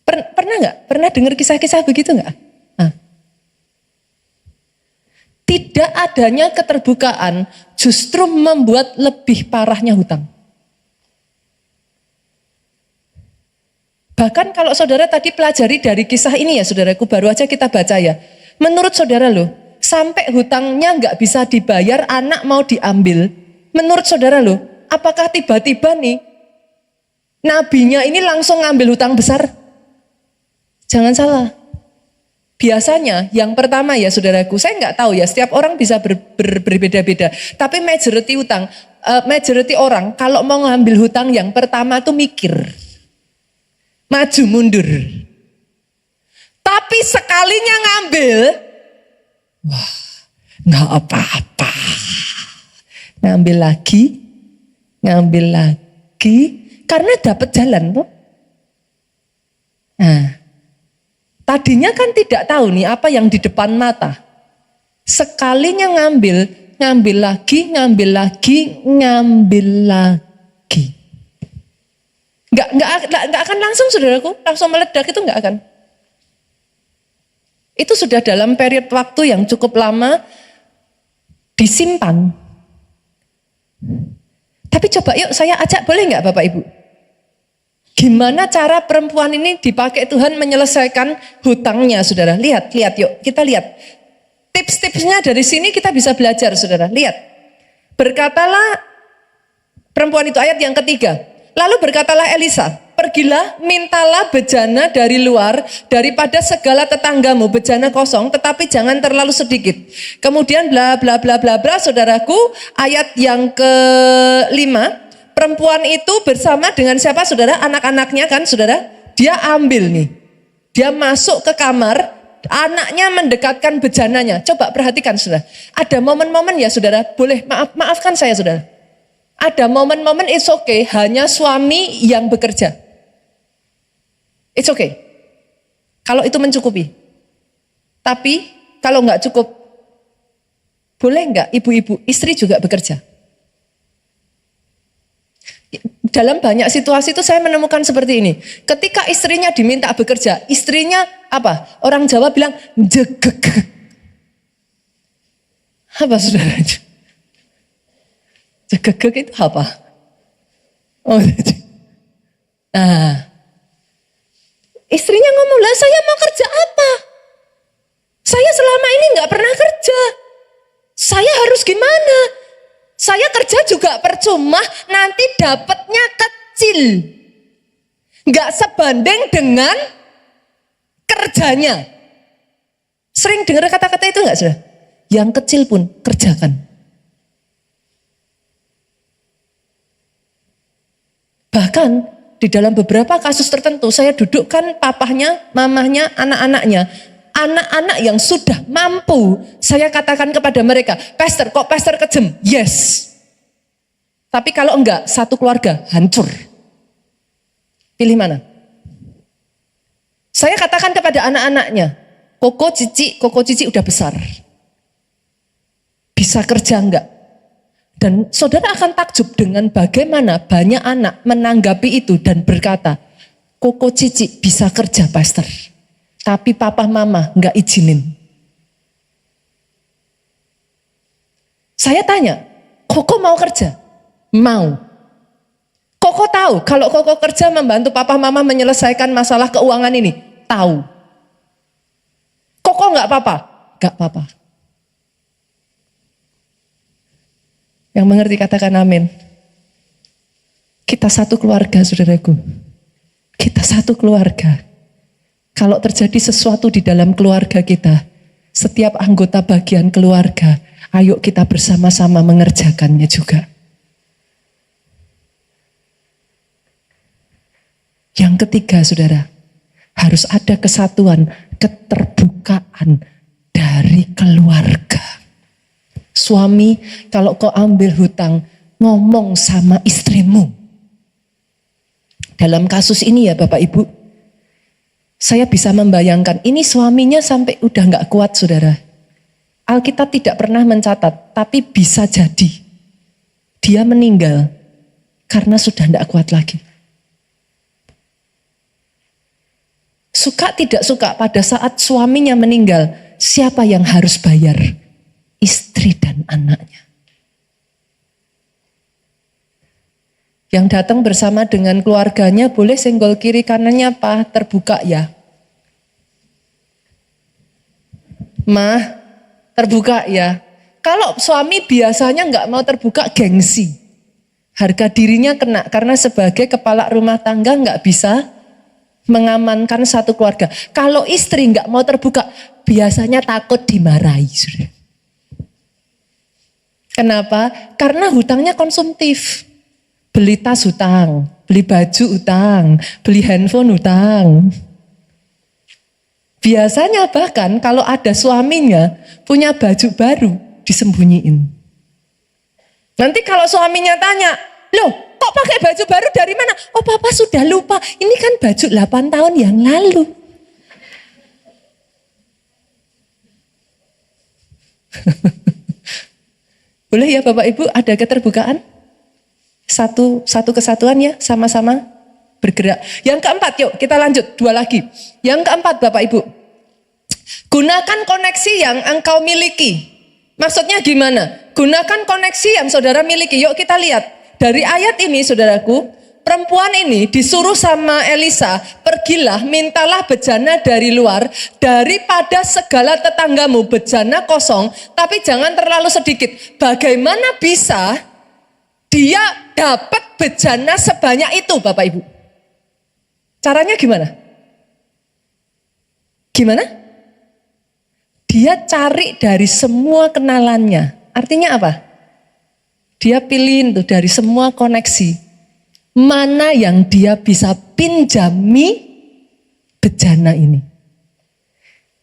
Pernah nggak? Pernah dengar kisah-kisah begitu nggak? Nah. Tidak adanya keterbukaan justru membuat lebih parahnya hutang. Bahkan kalau saudara tadi pelajari dari kisah ini ya saudaraku, baru aja kita baca ya. Menurut saudara loh, sampai hutangnya nggak bisa dibayar, anak mau diambil. Menurut saudara loh, apakah tiba-tiba nih nabinya ini langsung ngambil hutang besar? Jangan salah. Biasanya yang pertama ya saudaraku, saya nggak tahu ya, setiap orang bisa berbeda-beda. Tapi majority orang kalau mau ngambil hutang yang pertama tuh mikir. Maju mundur. Tapi sekalinya ngambil, wah nggak apa-apa. Ngambil lagi, karena dapat jalan tuh. Nah, tadinya kan tidak tahu nih apa yang di depan mata. Sekalinya ngambil lagi. Nggak akan langsung saudaraku, langsung meledak itu nggak akan. Itu sudah dalam periode waktu yang cukup lama disimpan. Tapi coba yuk saya ajak, boleh nggak Bapak Ibu? Gimana cara perempuan ini dipakai Tuhan menyelesaikan hutangnya saudara? Lihat yuk, kita lihat. Tips-tipsnya dari sini kita bisa belajar saudara, lihat. Berkatalah perempuan itu, ayat yang ketiga. Lalu berkatalah Elisa, pergilah mintalah bejana dari luar daripada segala tetanggamu, bejana kosong tetapi jangan terlalu sedikit. Kemudian bla bla bla bla bla saudaraku, ayat yang kelima, perempuan itu bersama dengan siapa saudara? Anak-anaknya kan saudara, dia ambil nih, dia masuk ke kamar, anaknya mendekatkan bejananya. Coba perhatikan saudara, ada momen-momen ya saudara, boleh maafkan saya saudara. Ada momen-momen it's okay, hanya suami yang bekerja. It's okay. Kalau itu mencukupi. Tapi kalau nggak cukup, boleh nggak ibu-ibu, istri juga bekerja? Dalam banyak situasi itu saya menemukan seperti ini. Ketika istrinya diminta bekerja, istrinya apa? Orang Jawa bilang jegeg. Apa saudara? Jegeg itu apa? Oh, nah, istrinya ngomong, lah saya mau kerja apa? Saya selama ini nggak pernah kerja. Saya harus gimana? Saya kerja juga percuma, nanti dapatnya kecil. Nggak sebanding dengan kerjanya. Sering dengar kata-kata itu nggak sudah? Yang kecil pun kerjakan. Bahkan di dalam beberapa kasus tertentu saya dudukkan papahnya, mamahnya, anak-anaknya. Anak-anak yang sudah mampu, saya katakan kepada mereka, pastor kok pastor kejem? Yes. Tapi kalau enggak, satu keluarga hancur. Pilih mana? Saya katakan kepada anak-anaknya, Koko Cici udah besar. Bisa kerja enggak? Dan saudara akan takjub dengan bagaimana banyak anak menanggapi itu dan berkata, Koko Cici bisa kerja pastor, tapi papa mama nggak izinin. Saya tanya, Koko mau kerja? Mau. Koko tahu kalau Koko kerja membantu papa mama menyelesaikan masalah keuangan ini? Tahu. Koko nggak apa-apa? Nggak apa-apa. Yang mengerti katakan amin. Kita satu keluarga saudaraku. Kita satu keluarga. Kalau terjadi sesuatu di dalam keluarga kita, setiap anggota bagian keluarga, ayo kita bersama-sama mengerjakannya juga. Yang ketiga saudara, harus ada kesatuan, keterbukaan dari keluarga. Suami, kalau kau ambil hutang, ngomong sama istrimu. Dalam kasus ini ya Bapak Ibu, saya bisa membayangkan, ini suaminya sampai udah gak kuat saudara. Alkitab tidak pernah mencatat, tapi bisa jadi dia meninggal karena sudah gak kuat lagi. Suka tidak suka, pada saat suaminya meninggal, siapa yang harus bayar? istri dan anaknya. Yang datang bersama dengan keluarganya boleh senggol kiri kanannya apa? Terbuka ya. Mah, terbuka ya. Kalau suami biasanya nggak mau terbuka, gengsi. Harga dirinya kena karena sebagai kepala rumah tangga nggak bisa mengamankan satu keluarga. Kalau istri nggak mau terbuka, biasanya takut dimarahi. Kenapa? Karena hutangnya konsumtif. Beli tas hutang, beli baju hutang, beli handphone hutang. Biasanya bahkan kalau ada suaminya punya baju baru disembunyiin. Nanti kalau suaminya tanya, loh kok pakai baju baru dari mana? Oh papa sudah lupa, ini kan baju 8 tahun yang lalu. Boleh ya Bapak Ibu ada keterbukaan? Satu kesatuan ya, sama-sama bergerak. Yang keempat, yuk kita lanjut, 2 lagi. Yang keempat Bapak Ibu, gunakan koneksi yang engkau miliki. Maksudnya gimana? Gunakan koneksi yang saudara miliki. Yuk kita lihat, dari ayat ini saudaraku, perempuan ini disuruh sama Elisa, pergilah mintalah bejana dari luar, daripada segala tetanggamu bejana kosong, tapi jangan terlalu sedikit. Bagaimana bisa dia dapat bejana sebanyak itu Bapak Ibu? Caranya gimana? Gimana? Dia cari dari semua kenalannya. Artinya apa? Dia pilihin tuh dari semua koneksi. Mana yang dia bisa pinjami bejana ini.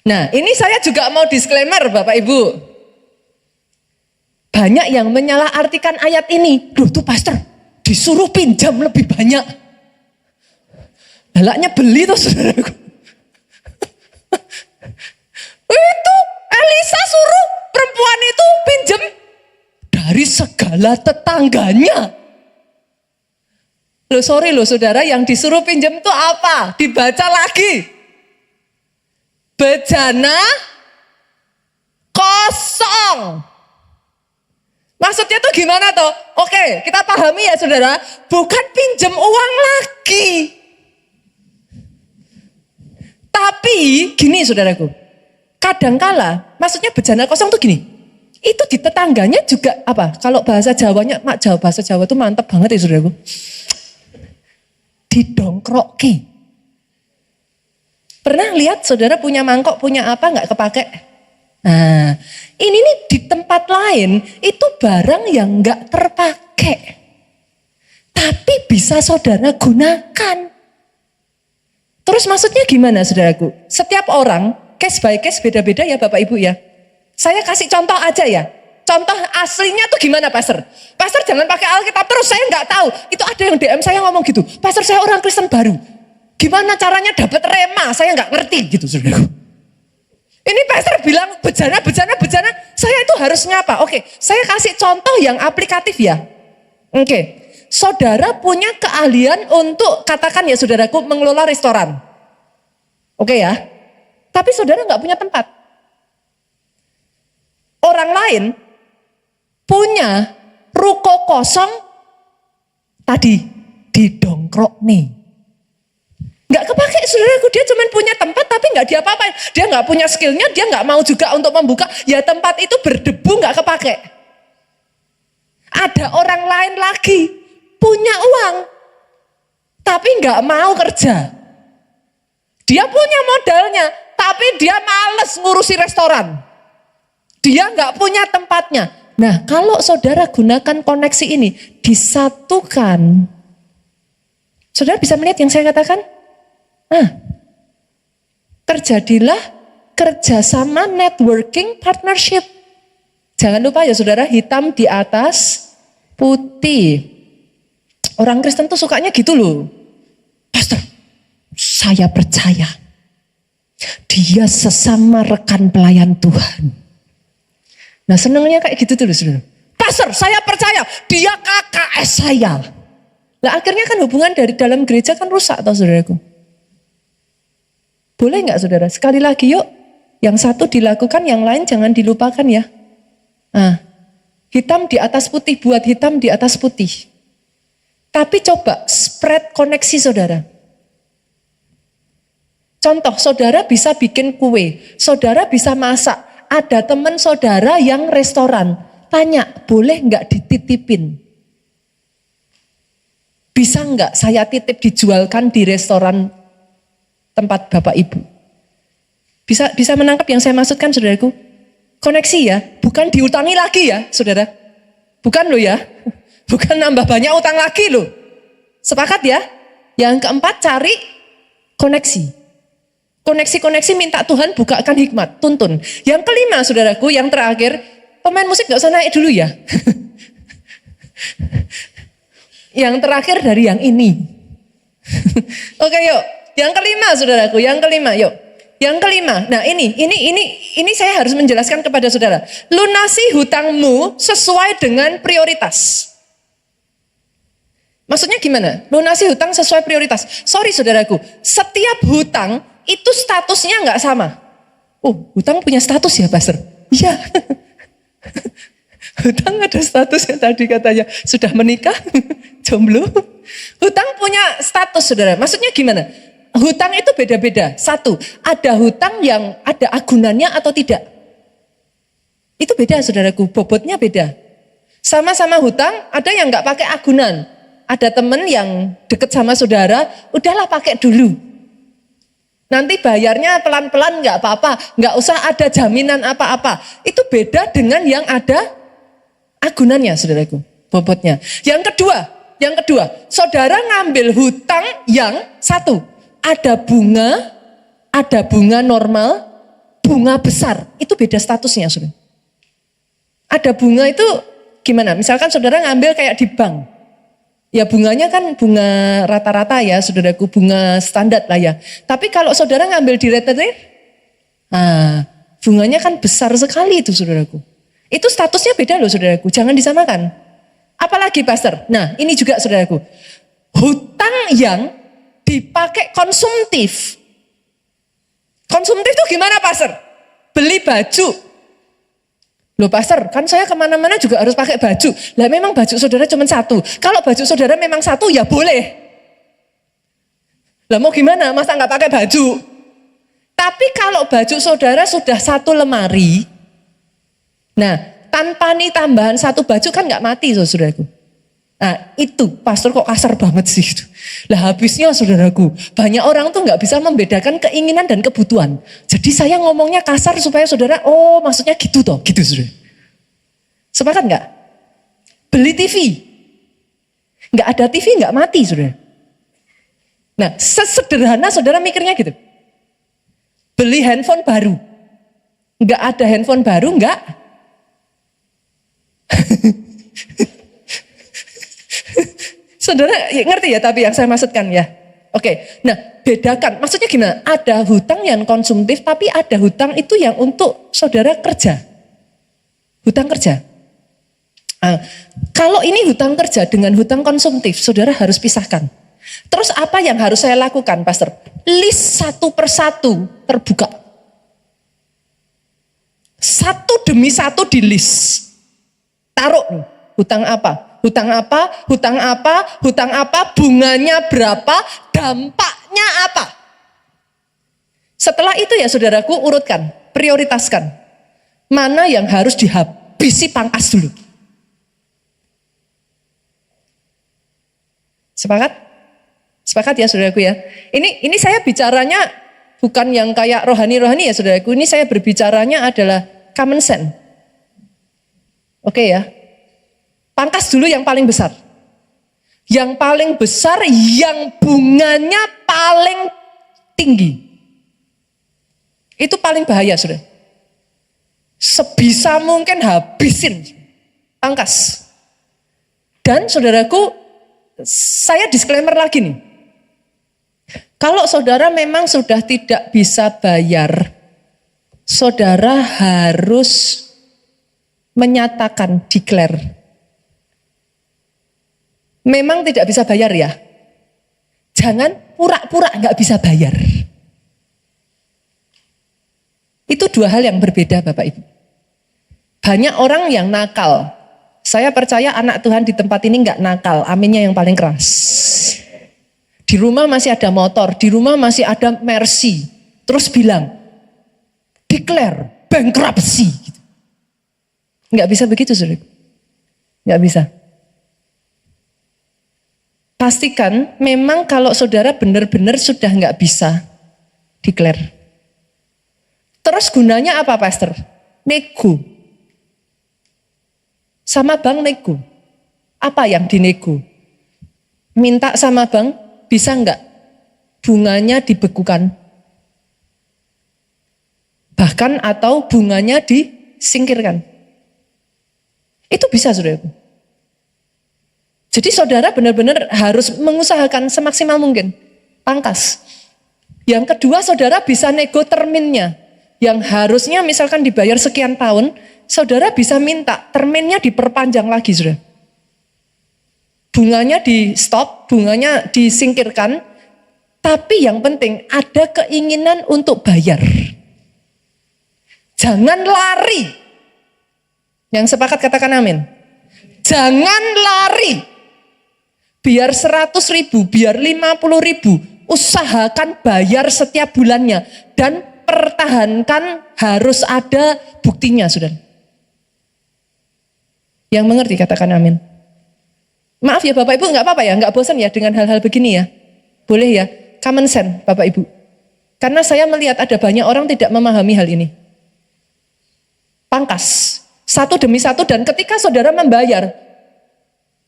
Nah ini saya juga mau disclaimer Bapak Ibu. Banyak yang menyalahartikan ayat ini. Loh tuh pastor disuruh pinjam lebih banyak. Halaknya beli tuh saudaraku. Itu Elisa suruh perempuan itu pinjam dari segala tetangganya. Loh sorry loh saudara, yang disuruh pinjam itu apa? Dibaca lagi. Bejana kosong. Maksudnya tuh gimana toh? Oke, kita pahami ya saudara, bukan pinjam uang lagi. Tapi gini saudaraku, kadangkala maksudnya bejana kosong tuh gini, itu di tetangganya juga apa? Kalau bahasa Jawanya, bahasa Jawa tuh mantep banget ya saudaraku. Didongkroki. Pernah lihat saudara punya mangkok, punya apa nggak kepake? Nah, ini nih di tempat lain itu barang yang nggak terpakai, tapi bisa saudara gunakan. Terus maksudnya gimana saudaraku? Setiap orang case by case beda-beda ya Bapak Ibu ya. Saya kasih contoh aja ya. Contoh aslinya tuh gimana Pastor? Pastor jangan pakai Alkitab terus, saya nggak tahu. Itu ada yang DM saya ngomong gitu. Pastor saya orang Kristen baru. Gimana caranya dapat rema? Saya nggak ngerti gitu saudaraku. Ini pastor bilang bejana, saya itu harusnya apa? Oke, saya kasih contoh yang aplikatif ya. Oke, saudara punya keahlian untuk, katakan ya saudaraku, mengelola restoran. Oke ya, tapi saudara nggak punya tempat. Orang lain punya ruko kosong, tadi didongkrok nih. Nggak kepake saudaraku, dia cuma punya tempat tapi nggak diapa-apain. Dia nggak punya skillnya, dia nggak mau juga untuk membuka. Ya tempat itu berdebu nggak kepake. Ada orang lain lagi punya uang tapi nggak mau kerja. Dia punya modalnya tapi dia males ngurusi restoran. Dia nggak punya tempatnya. Nah kalau saudara gunakan koneksi ini disatukan, saudara bisa melihat yang saya katakan? Nah, terjadilah kerjasama networking partnership. Jangan lupa ya saudara, hitam di atas putih. Orang Kristen tuh sukanya gitu loh. Pastor, saya percaya dia sesama rekan pelayan Tuhan. Nah senangnya kayak gitu tuh loh saudara. Pastor, saya percaya dia KKS saya. Nah akhirnya kan hubungan dari dalam gereja kan rusak tau saudaraku. Boleh nggak saudara? Sekali lagi yuk, yang satu dilakukan, yang lain jangan dilupakan ya. Nah, hitam di atas putih, buat hitam di atas putih. Tapi coba spread koneksi saudara. Contoh, saudara bisa bikin kue, saudara bisa masak. Ada teman saudara yang restoran, tanya, boleh nggak dititipin? Bisa nggak saya titip dijualkan di restoran tempat Bapak Ibu? Bisa menangkap yang saya maksudkan saudaraku? Koneksi ya, bukan diutangi lagi ya saudara. Bukan loh ya, bukan nambah banyak utang lagi loh. Sepakat ya? Yang keempat, cari koneksi. Koneksi-koneksi minta Tuhan bukakan hikmat, tuntun. Yang kelima saudaraku, yang terakhir, pemain musik gak usah naik dulu ya. Yang terakhir dari yang ini. Oke yuk, yang kelima saudaraku, yang kelima yuk. Yang kelima, nah ini saya harus menjelaskan kepada saudara. Lunasi hutangmu sesuai dengan prioritas. Maksudnya gimana? Lunasi hutang sesuai prioritas. Sorry saudaraku, setiap hutang itu statusnya nggak sama. Oh, hutang punya status ya, Pastor? Iya. Hutang ada statusnya tadi katanya. Sudah menikah? Jomblo? Hutang punya status, saudara. Maksudnya gimana? Hutang itu beda-beda. Satu, ada hutang yang ada agunannya atau tidak. Itu beda, saudaraku. Bobotnya beda. Sama-sama hutang, ada yang nggak pakai agunan. Ada temen yang deket sama saudara, udahlah pakai dulu. Nanti bayarnya pelan-pelan nggak apa-apa, nggak usah ada jaminan apa-apa. Itu beda dengan yang ada agunannya, saudaraku, bobotnya. Yang kedua, saudara ngambil hutang yang satu, ada bunga normal, bunga besar, itu beda statusnya, saudara. Ada bunga itu gimana? Misalkan saudara ngambil kayak di bank. Ya bunganya kan bunga rata-rata ya saudaraku, bunga standar lah ya. Tapi kalau saudara ngambil di retailer, bunganya kan besar sekali itu saudaraku. Itu statusnya beda loh saudaraku, jangan disamakan. Apalagi Pastor, nah ini juga saudaraku. Hutang yang dipakai konsumtif. Konsumtif itu gimana Pastor? Beli baju. Loh Pastor, kan saya kemana-mana juga harus pakai baju. Lah memang baju saudara cuma satu. Kalau baju saudara memang satu ya boleh. Lah mau gimana? Masa nggak pakai baju? Tapi kalau baju saudara sudah satu lemari, nah tanpa nih tambahan satu baju kan nggak mati saudaraku. Nah itu Pastor kok kasar banget sih. Lah habisnya saudaraku, banyak orang tuh nggak bisa membedakan keinginan dan kebutuhan. Jadi saya ngomongnya kasar supaya saudara, oh maksudnya gitu toh, gitu saudara. Sepakat nggak? Beli TV, nggak ada TV nggak mati saudara. Nah sesederhana saudara mikirnya gitu. Beli handphone baru, nggak ada handphone baru nggak? Saudara ngerti ya tapi yang saya maksudkan ya. Oke, nah bedakan. Maksudnya gimana? Ada hutang yang konsumtif tapi ada hutang itu yang untuk saudara kerja. Hutang kerja. Kalau ini hutang kerja dengan hutang konsumtif, saudara harus pisahkan. Terus apa yang harus saya lakukan Pastor? List satu persatu terbuka. Satu demi satu di list. Taruh nih, hutang apa? Hutang apa, hutang apa, hutang apa, bunganya berapa, dampaknya apa. Setelah itu ya saudaraku urutkan, prioritaskan. Mana yang harus dihabisi pangkas dulu. Sepakat? Sepakat ya saudaraku ya. Ini saya bicaranya bukan yang kayak rohani-rohani ya saudaraku. Ini saya berbicaranya adalah common sense. Oke ya. Pangkas dulu yang paling besar. Yang paling besar yang bunganya paling tinggi. Itu paling bahaya saudara. Sebisa mungkin habisin. Pangkas. Dan saudaraku, saya disclaimer lagi nih. Kalau saudara memang sudah tidak bisa bayar, saudara harus menyatakan, declare. Memang tidak bisa bayar ya. Jangan pura-pura nggak bisa bayar. Itu dua hal yang berbeda Bapak Ibu. Banyak orang yang nakal. Saya percaya anak Tuhan di tempat ini nggak nakal, aminnya yang paling keras. Di rumah masih ada motor, di rumah masih ada Mercy. Terus bilang, declare bankruptcy. Nggak bisa begitu, saudara. Nggak bisa. Pastikan memang kalau saudara benar-benar sudah nggak bisa declare. Terus gunanya apa, Pastor? Nego. Sama bank nego. Apa yang dinego? Minta sama bank, bisa nggak bunganya dibekukan? Bahkan atau bunganya disingkirkan. Itu bisa, saudara. Jadi saudara benar-benar harus mengusahakan semaksimal mungkin. Pangkas. Yang kedua, saudara bisa nego terminnya. Yang harusnya misalkan dibayar sekian tahun, saudara bisa minta terminnya diperpanjang lagi, saudara. Bunganya di stop, bunganya disingkirkan, tapi yang penting ada keinginan untuk bayar. Jangan lari. Yang sepakat katakan amin. Jangan lari. Biar 100.000, biar 50.000, usahakan bayar setiap bulannya. Dan pertahankan harus ada buktinya, saudara. Yang mengerti katakan amin. Maaf ya Bapak Ibu, nggak apa-apa ya, nggak bosan ya dengan hal-hal begini ya. Boleh ya, common sense Bapak Ibu. Karena saya melihat ada banyak orang tidak memahami hal ini. Pangkas, satu demi satu, dan ketika saudara membayar,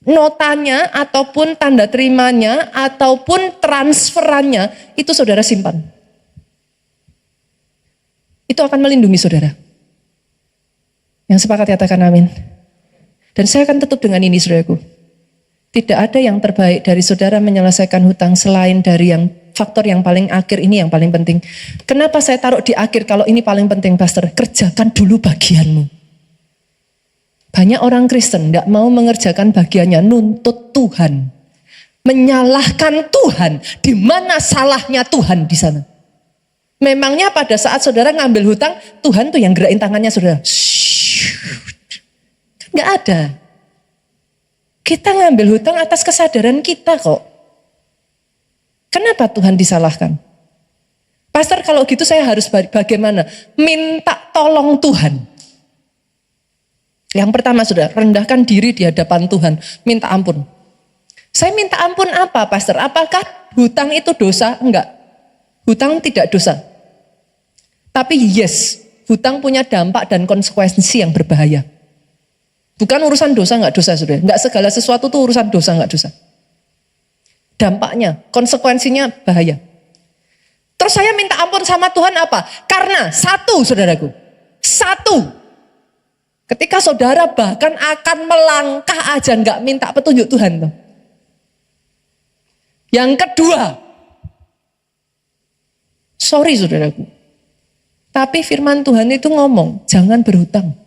notanya ataupun tanda terimanya ataupun transferannya, itu saudara simpan. Itu akan melindungi saudara. Yang sepakat katakan amin. Dan saya akan tutup dengan ini, saudaraku. Tidak ada yang terbaik dari saudara menyelesaikan hutang selain dari yang faktor yang paling akhir ini yang paling penting. Kenapa saya taruh di akhir kalau ini paling penting, Pastor? Kerjakan dulu bagianmu. Banyak orang Kristen tidak mau mengerjakan bagiannya, nuntut Tuhan. Menyalahkan Tuhan. Di mana salahnya Tuhan di sana? Memangnya pada saat saudara ngambil hutang, Tuhan tuh yang gerakin tangannya saudara. Nggak ada. Kita ngambil hutang atas kesadaran kita kok. Kenapa Tuhan disalahkan? Pastor, kalau gitu saya harus bagaimana? Minta tolong Tuhan. Yang pertama sudah, rendahkan diri di hadapan Tuhan. Minta ampun. Saya minta ampun apa, Pastor? Apakah hutang itu dosa? Enggak. Hutang tidak dosa. Tapi yes, hutang punya dampak dan konsekuensi yang berbahaya. Bukan urusan dosa nggak dosa, sudah. Nggak segala sesuatu tuh urusan dosa nggak dosa. Dampaknya, konsekuensinya bahaya. Terus saya minta ampun sama Tuhan apa? Karena satu, saudaraku, satu. Ketika saudara bahkan akan melangkah aja nggak minta petunjuk Tuhan. Tuh. Yang kedua, sorry saudaraku, tapi firman Tuhan itu ngomong, jangan berhutang.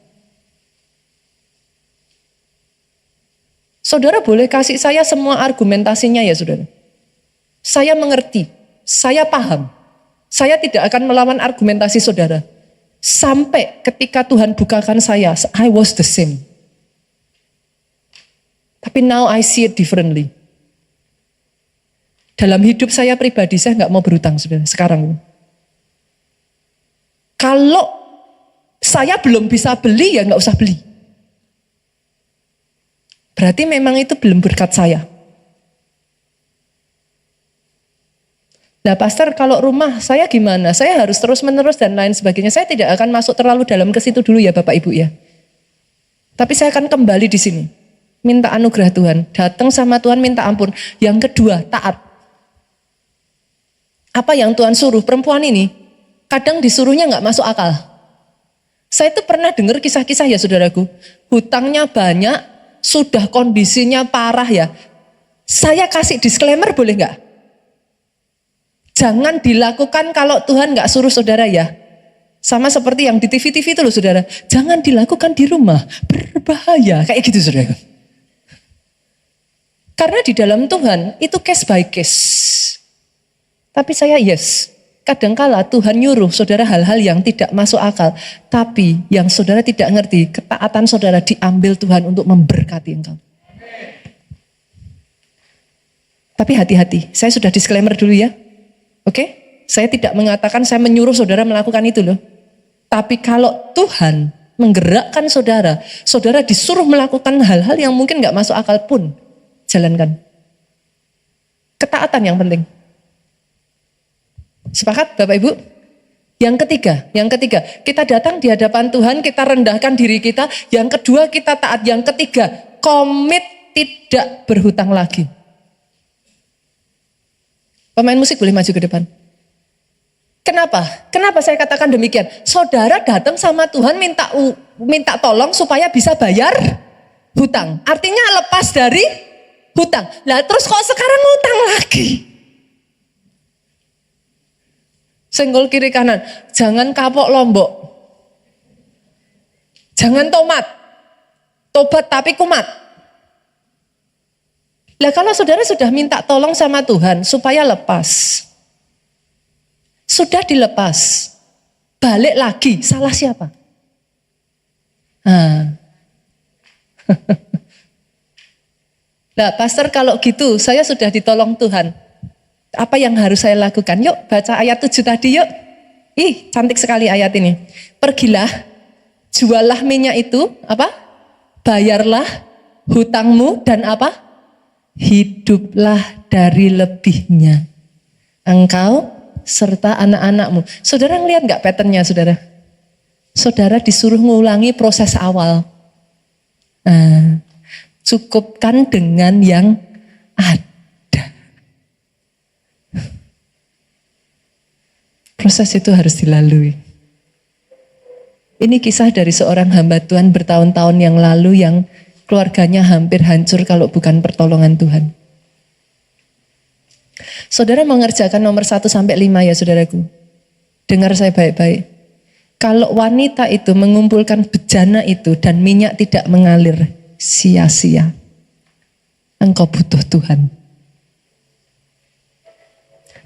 Saudara boleh kasih saya semua argumentasinya ya saudara. Saya mengerti, saya paham. Saya tidak akan melawan argumentasi saudara. Sampai ketika Tuhan bukakan saya, I was the same. Tapi now I see it differently. Dalam hidup saya pribadi, saya nggak mau berhutang saudara, sekarang. Kalau saya belum bisa beli, ya nggak usah beli. Berarti memang itu belum berkat saya. Nah Pastor, kalau rumah saya gimana? Saya harus terus menerus dan lain sebagainya. Saya tidak akan masuk terlalu dalam ke situ dulu ya Bapak Ibu ya. Tapi saya akan kembali di sini. Minta anugerah Tuhan. Datang sama Tuhan minta ampun. Yang kedua, taat. Apa yang Tuhan suruh? Perempuan ini kadang disuruhnya nggak masuk akal. Saya itu pernah dengar kisah-kisah ya saudaraku. Hutangnya banyak. Sudah kondisinya parah ya. Saya kasih disclaimer boleh nggak? Jangan dilakukan kalau Tuhan nggak suruh saudara ya. Sama seperti yang di TV-TV itu loh saudara. Jangan dilakukan di rumah, berbahaya. Kayak gitu saudara. Karena di dalam Tuhan itu case by case. Tapi saya yes. Kadangkala Tuhan nyuruh saudara hal-hal yang tidak masuk akal. Tapi yang saudara tidak ngerti, ketaatan saudara diambil Tuhan untuk memberkati engkau. Tapi hati-hati, saya sudah disclaimer dulu ya. Oke? Saya tidak mengatakan saya menyuruh saudara melakukan itu loh. Tapi kalau Tuhan menggerakkan saudara, saudara disuruh melakukan hal-hal yang mungkin gak masuk akal pun, jalankan. Ketaatan yang penting. Sepakat Bapak Ibu? Yang ketiga, kita datang di hadapan Tuhan, kita rendahkan diri kita. Yang kedua, kita taat. Yang ketiga, komit tidak berhutang lagi. Pemain musik boleh maju ke depan. Kenapa? Kenapa saya katakan demikian? Saudara datang sama Tuhan minta tolong supaya bisa bayar hutang. Artinya lepas dari hutang. Lah terus kok sekarang hutang lagi? Senggol kiri kanan, jangan kapok lombok. Jangan tomat. Tobat tapi kumat. Lah kalau saudara sudah minta tolong sama Tuhan supaya lepas. Sudah dilepas. Balik lagi, salah siapa? Nah, pastor kalau gitu saya sudah ditolong Tuhan. Apa yang harus saya lakukan? Yuk baca ayat 7 tadi yuk. Ih cantik sekali ayat ini. Pergilah, jualah minyak itu, apa? Bayarlah hutangmu dan apa? Hiduplah dari lebihnya. Engkau serta anak-anakmu. Saudara ngelihat gak patternnya saudara? Saudara disuruh ngulangi proses awal. Cukupkan dengan yang ada. Proses itu harus dilalui. Ini kisah dari seorang hamba Tuhan bertahun-tahun yang lalu yang keluarganya hampir hancur kalau bukan pertolongan Tuhan. Saudara mengerjakan nomor 1 sampai 5 ya saudaraku. Dengar saya baik-baik. Kalau wanita itu mengumpulkan bejana itu dan minyak tidak mengalir sia-sia. Engkau butuh Tuhan.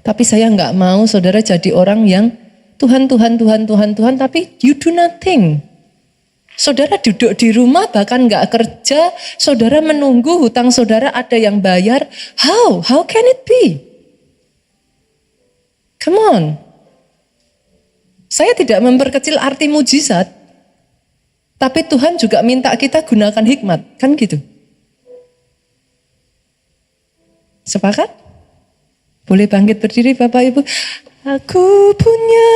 Tapi saya nggak mau saudara jadi orang yang Tuhan, tapi you do nothing. Saudara duduk di rumah bahkan nggak kerja, saudara menunggu hutang saudara ada yang bayar. How can it be? Come on. Saya tidak memperkecil arti mujizat, tapi Tuhan juga minta kita gunakan hikmat, kan gitu. Sepakat? Boleh bangkit berdiri Bapak Ibu. Aku punya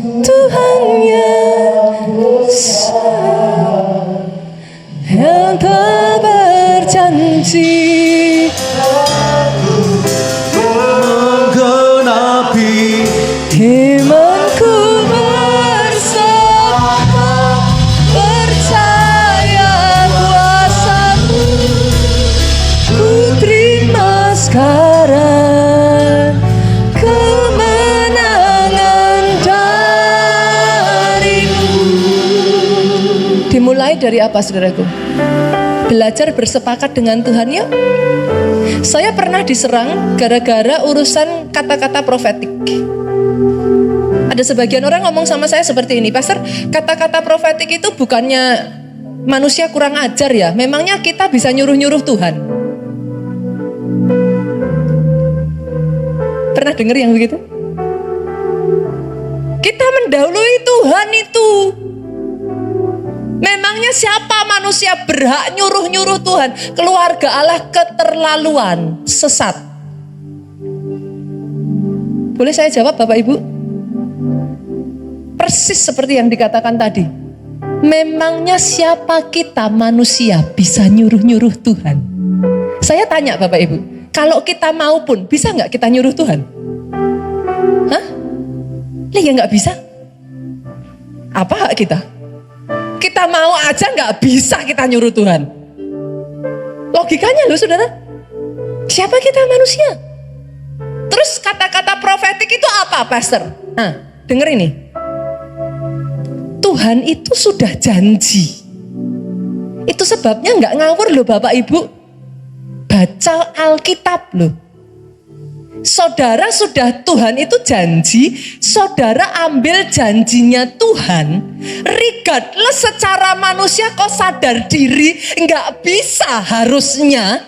Tuhan yang besar, yang tak berjanji menggenapi imanku bersama, percaya kuasa-Mu, ku terima sekarang kemenangan darimu. Dimulai dari apa saudaraku? Belajar bersepakat dengan Tuhan yuk. Saya pernah diserang gara-gara urusan kata-kata profetik. Ada sebagian orang ngomong sama saya seperti ini, Pastor, kata-kata profetik itu bukannya manusia kurang ajar ya? Memangnya kita bisa nyuruh-nyuruh Tuhan? Pernah dengar yang begitu? Kita mendahului Tuhan itu. Memangnya siapa manusia berhak nyuruh-nyuruh Tuhan? Keluarga Allah keterlaluan, sesat. Boleh saya jawab Bapak Ibu? Persis seperti yang dikatakan tadi. Memangnya siapa kita manusia bisa nyuruh-nyuruh Tuhan? Saya tanya Bapak Ibu, kalau kita mau pun bisa gak kita nyuruh Tuhan? Hah? Ya gak bisa. Apa hak kita? Kita mau aja gak bisa kita nyuruh Tuhan. Logikanya loh saudara. Siapa kita manusia? Terus kata-kata profetik itu apa Pastor? Nah denger ini. Tuhan itu sudah janji. Itu sebabnya gak ngawur loh Bapak Ibu. Baca Alkitab loh. Saudara sudah Tuhan itu janji, saudara ambil janjinya Tuhan. Regardless secara manusia kau sadar diri nggak bisa harusnya,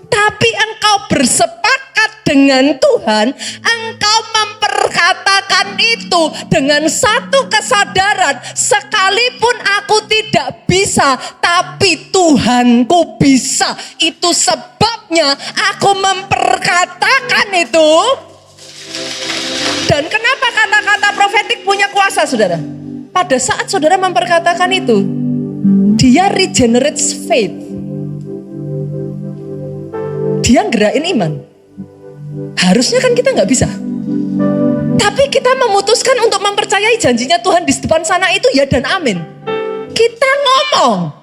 tapi engkau bersepakat dengan Tuhan, engkau memperkatakan itu dengan satu kesadaran, sekalipun aku tidak bisa, tapi Tuhanku bisa. Itu sebabnya aku memperkatakan itu. Dan kenapa kata-kata profetik punya kuasa, saudara? Pada saat saudara memperkatakan itu, dia regenerates faith. Dia ngerain iman. Harusnya kan kita nggak bisa. Tapi kita memutuskan untuk mempercayai janjinya Tuhan di depan sana itu ya dan amin. Kita ngomong.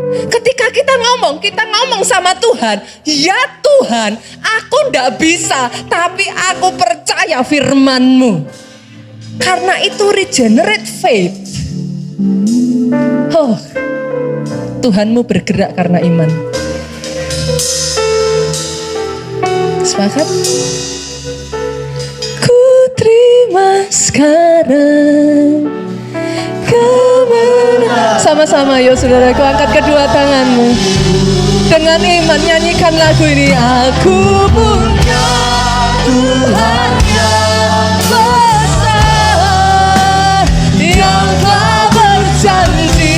Ketika kita ngomong sama Tuhan. Ya Tuhan, aku nggak bisa, tapi aku percaya firman-Mu. Karena itu regenerate faith. Oh, Tuhan-Mu bergerak karena iman. Sepakat? Ku terima sekarang kemenangan. Sama-sama yuk saudaraku, angkat kedua tanganmu. Dengan iman nyanyikan lagu ini. Aku punya Tuhan yang besar, yang telah berjanji.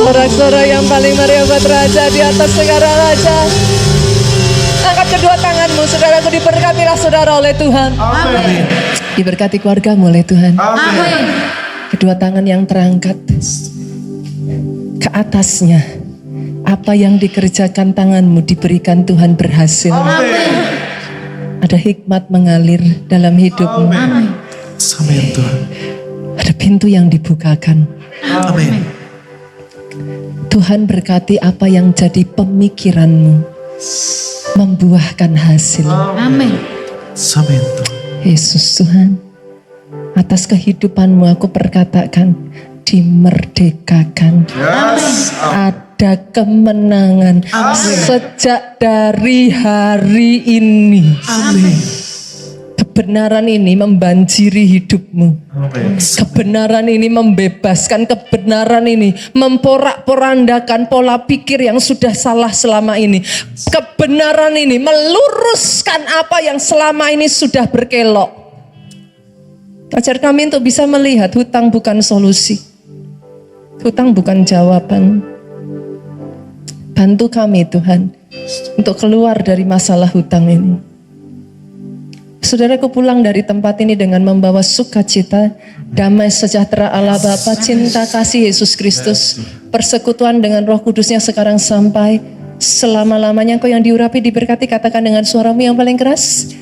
Sorak-sorak yang paling meriah buat Raja di atas segala raja. Angkat kedua tanganmu, saudaraku, diberkatilah saudara oleh Tuhan. Amin. Diberkati keluargamu oleh Tuhan. Amin. Kedua tangan yang terangkat ke atasnya. Apa yang dikerjakan tanganmu diberikan Tuhan berhasil. Amin. Ada hikmat mengalir dalam hidupmu. Amin. Amin Tuhan. Ada pintu yang dibukakan. Amin. Tuhan berkati apa yang jadi pemikiranmu membuahkan hasil. Amin. Amin Tuhan. Yesus Tuhan, atas kehidupanmu aku perkatakan dimerdekakan. Yes. Ada kemenangan. Amin. Sejak dari hari ini. Amin. Kebenaran ini membanjiri hidupmu. Amin. Kebenaran ini membebaskan, kebenaran ini memporak-porandakan pola pikir yang sudah salah selama ini. Kebenaran ini meluruskan apa yang selama ini sudah berkelok. Ajar kami untuk bisa melihat hutang bukan solusi. Hutang bukan jawaban. Bantu kami Tuhan untuk keluar dari masalah hutang ini. Saudaraku pulang dari tempat ini dengan membawa sukacita, damai sejahtera Allah Bapa, cinta kasih Yesus Kristus, persekutuan dengan Roh Kudusnya sekarang sampai selama-lamanya. Engkau yang diurapi, diberkati, katakan dengan suaramu yang paling keras.